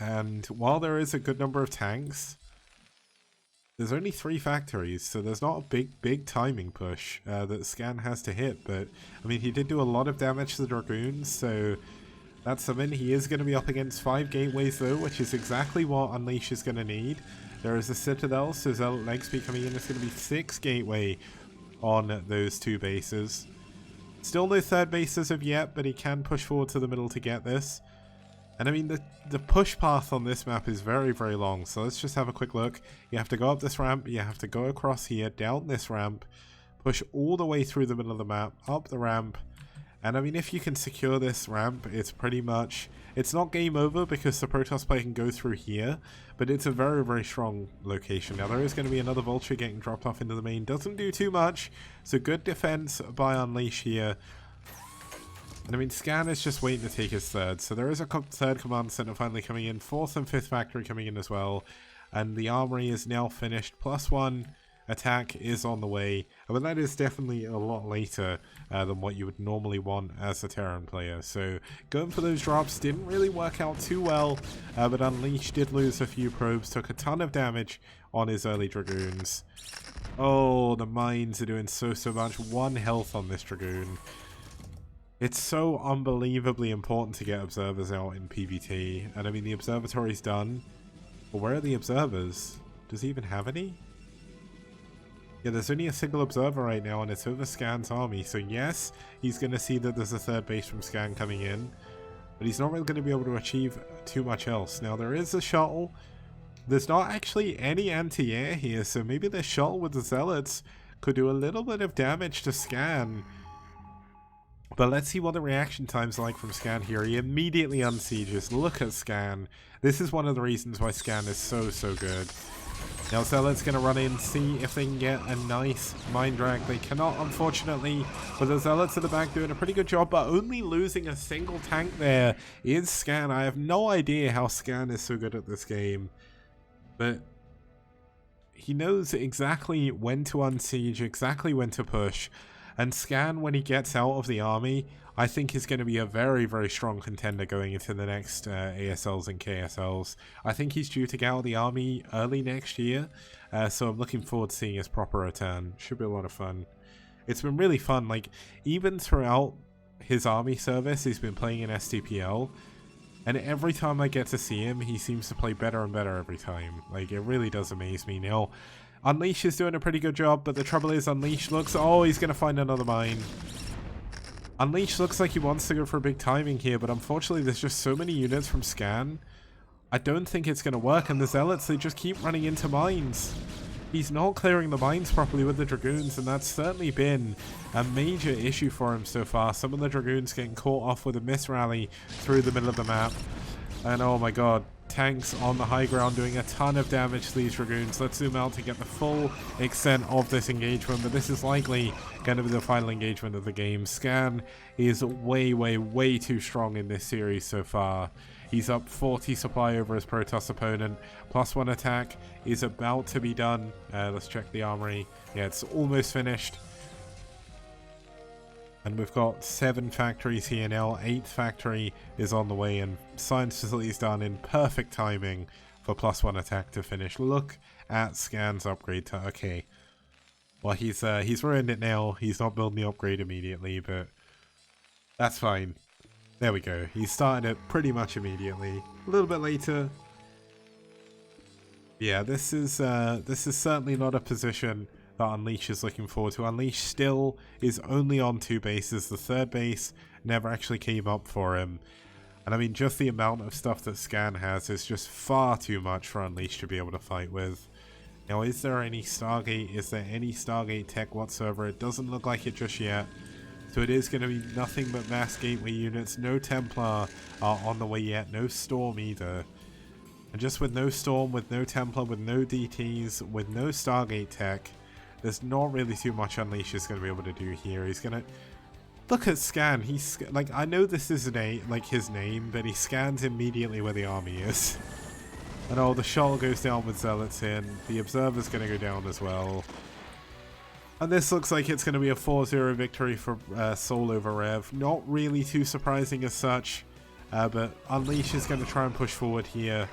And while there is a good number of tanks, there's only 3 factories, so there's not a big timing push that Scan has to hit. But, I mean, he did do a lot of damage to the Dragoons, so that's something. He is going to be up against 5 gateways, though, which is exactly what Unleash is going to need. There is a Citadel, so Zealot Legspeed coming in. It's going to be 6 gateway on those 2 bases. Still no third base as of yet, but he can push forward to the middle to get this. And I mean, the push path on this map is very, very long. So let's just have a quick look. You have to go up this ramp. You have to go across here, down this ramp, push all the way through the middle of the map, up the ramp. And I mean, if you can secure this ramp, it's pretty much... It's not game over because the Protoss player can go through here, but it's a very, very strong location. Now, there is going to be another Vulture getting dropped off into the main. Doesn't do too much, so good defense by Unleash here. And I mean, Scan is just waiting to take his third, so there is a third command center finally coming in, 4th and 5th factory coming in as well, and the armory is now finished. +1 attack is on the way, but that is definitely a lot later than what you would normally want as a Terran player. So going for those drops didn't really work out too well, but Unleash did lose a few probes, took a ton of damage on his early Dragoons. Oh, the mines are doing so much. 1 health on this Dragoon. It's so unbelievably important to get observers out in PvT, and I mean, the observatory's done, but where are the observers? Does he even have any? Yeah, there's only a single observer right now, and it's over Scan's army. So yes, he's going to see that there's a third base from Scan coming in, but he's not really going to be able to achieve too much else. Now, there is a shuttle. There's not actually any anti-air here, so maybe the shuttle with the Zealots could do a little bit of damage to Scan. But let's see what the reaction time's like from Scan here. He immediately unsieges. Look at Scan. This is one of the reasons why Scan is so good. Now Zealot's going to run in, see if they can get a nice mine drag. They cannot, unfortunately, but the Zealots at the back doing a pretty good job, but only losing a single tank there is Scan. I have no idea how Scan is so good at this game, but he knows exactly when to unsiege, exactly when to push, and Scan, when he gets out of the army, I think is going to be a very, very strong contender going into the next ASLs and KSLs. I think he's due to get out of the army early next year, so I'm looking forward to seeing his proper return. Should be a lot of fun. It's been really fun, like, even throughout his army service, he's been playing in STPL, and every time I get to see him, he seems to play better and better every time. Like, it really does amaze me. Now, Unleash is doing a pretty good job, but the trouble is Unleash looks... Oh, he's going to find another mine. Unleash looks like he wants to go for a big timing here, but unfortunately there's just so many units from Scan. I don't think it's going to work, and the Zealots, they just keep running into mines. He's not clearing the mines properly with the Dragoons, and that's certainly been a major issue for him so far. Some of the Dragoons getting caught off with a misrally through the middle of the map. And oh my god, tanks on the high ground doing a ton of damage to these Dragoons. Let's zoom out to get the full extent of this engagement, but this is likely going to be the final engagement of the game. Scan is way too strong in this series so far. He's up 40 supply over his Protoss opponent. +1 attack is about to be done. Let's check the armory. Yeah, it's almost finished. And we've got 7 factories here now. 8th factory is on the way, and science facility is done in perfect timing for +1 attack to finish. Look at Scan's upgrade to... Okay. Well, he's ruined it now. He's not building the upgrade immediately, but that's fine. There we go. He started it pretty much immediately. A little bit later. Yeah, this is certainly not a position that Unleash is looking forward to. Unleash still is only on 2 bases. The third base never actually came up for him. And I mean, just the amount of stuff that Scan has is just far too much for Unleash to be able to fight with. Now, is there any Stargate? Is there any Stargate tech whatsoever? It doesn't look like it just yet. So it is going to be nothing but mass gateway units. No Templar are on the way yet. No Storm either. And just with no Storm, with no Templar, with no DTs, with no Stargate tech, there's not really too much Unleash is going to be able to do here. He's going to... Look at Scan. He's... Like, I know this isn't his name, but he scans immediately where the army is. And oh, the shuttle goes down with Zealots in. The Observer's going to go down as well. And this looks like it's going to be a 4-0 victory for SouL over ReV. Not really too surprising as such, but Unleash is going to try and push forward here.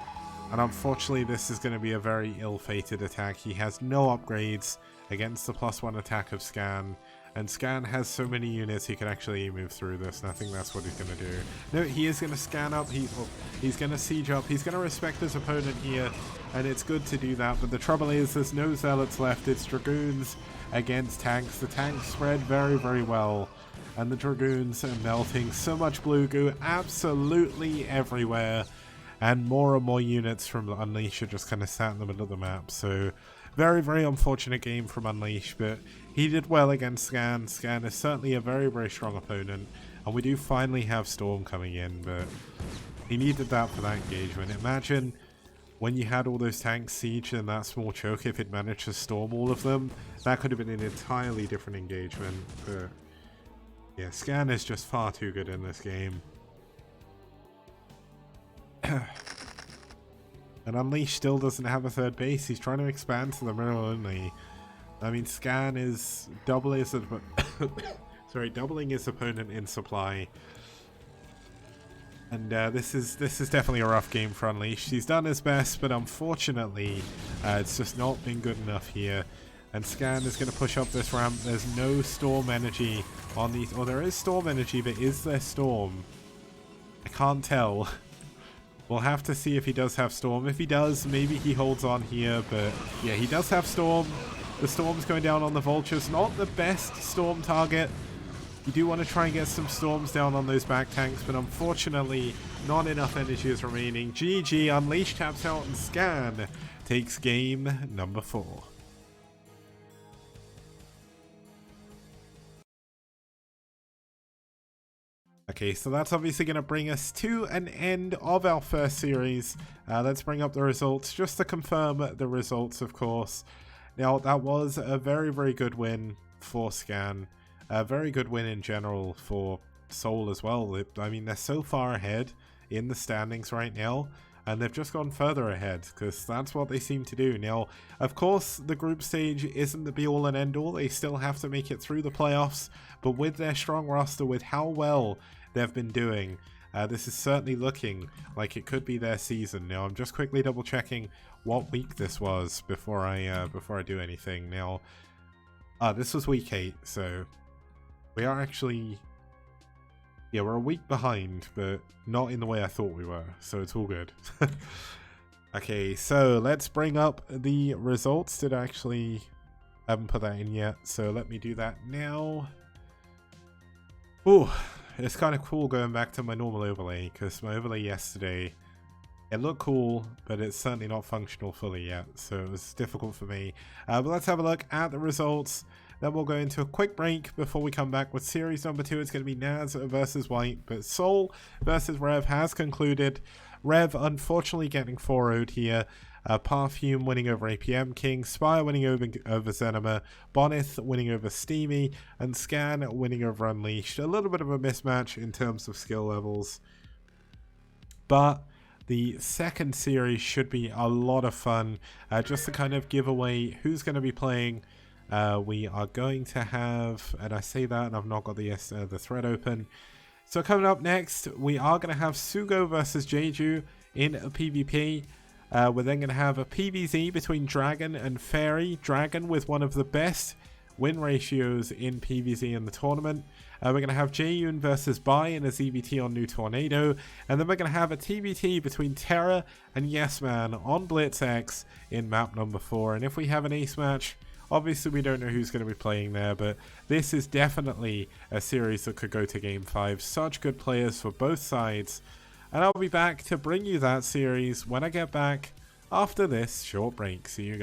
And unfortunately, this is going to be a very ill-fated attack. He has no upgrades against the +1 attack of Scan. And Scan has so many units he can actually move through this, and I think that's what he's going to do. No, he is going to scan up, he's going to siege up, he's going to respect his opponent here, and it's good to do that. But the trouble is, there's no Zealots left, it's Dragoons against tanks. The tanks spread very, very well, and the Dragoons are melting so much blue goo absolutely everywhere. And more units from Unleash are just kind of sat in the middle of the map. So, very, very unfortunate game from Unleash, but he did well against Scan. Scan is certainly a very, very strong opponent. And we do finally have Storm coming in, but he needed that for that engagement. Imagine when you had all those tanks sieged in that small choke, if it managed to storm all of them, that could have been an entirely different engagement. But yeah, Scan is just far too good in this game. And Unleash still doesn't have a third base. He's trying to expand to the middle only. I mean, Scan is doubling his opponent in supply. And this is definitely a rough game for Unleash. He's done his best, but unfortunately, it's just not been good enough here. And Scan is going to push up this ramp. There's no Storm energy on these. Oh, there is Storm energy, but is there Storm? I can't tell. We'll have to see if he does have Storm. If he does, maybe he holds on here, but yeah, he does have Storm. The Storm's going down on the Vultures. Not the best Storm target. You do want to try and get some Storms down on those back tanks, but unfortunately, not enough energy is remaining. GG, Unleash taps out and Scan takes game number 4. Okay, so that's obviously going to bring us to an end of our first series. Let's bring up the results just to confirm the results, of course. Now, that was a very, very good win for Scan. A very good win in general for SouL as well. I mean, they're so far ahead in the standings right now, and they've just gone further ahead because that's what they seem to do. Now, of course, the group stage isn't the be-all and end-all. They still have to make it through the playoffs, but with their strong roster, with how well they've been doing, this is certainly looking like it could be their season. Now, I'm just quickly double checking what week this was before I do anything. Now, this was week 8, so we are actually, yeah, we're a week behind, but not in the way I thought we were, so it's all good. Okay, so let's bring up the results. Did I actually haven't put that in yet, so let me do that now. Ooh, it's kind of cool going back to my normal overlay, because my overlay yesterday, it looked cool, but it's certainly not functional fully yet, so it was difficult for me. But let's have a look at the results. Then we'll go into a quick break before we come back with series number 2. It's going to be Naz versus White, but SouL versus ReV has concluded. ReV unfortunately getting 4-0'd here. Parfume winning over APM King, Spire winning over Zenima, Bonneth winning over Steamy, and Scan winning over Unleashed. A little bit of a mismatch in terms of skill levels, but the second series should be a lot of fun. Just to kind of give away who's going to be playing, we are going to have, and I say that and I've not got the thread open. So coming up next, we are going to have Sugo versus Jeju in a PvP. We're then going to have a PvZ between Dragon and Fairy. Dragon with one of the best win ratios in PvZ in the tournament. We're going to have Jaeyun versus Bai in a ZBT on New Tornado. And then we're going to have a TBT between Terra and Yesman on BlitzX in map number 4. And if we have an ace match, obviously we don't know who's going to be playing there, but this is definitely a series that could go to game 5. Such good players for both sides. And I'll be back to bring you that series when I get back after this short break. See you guys.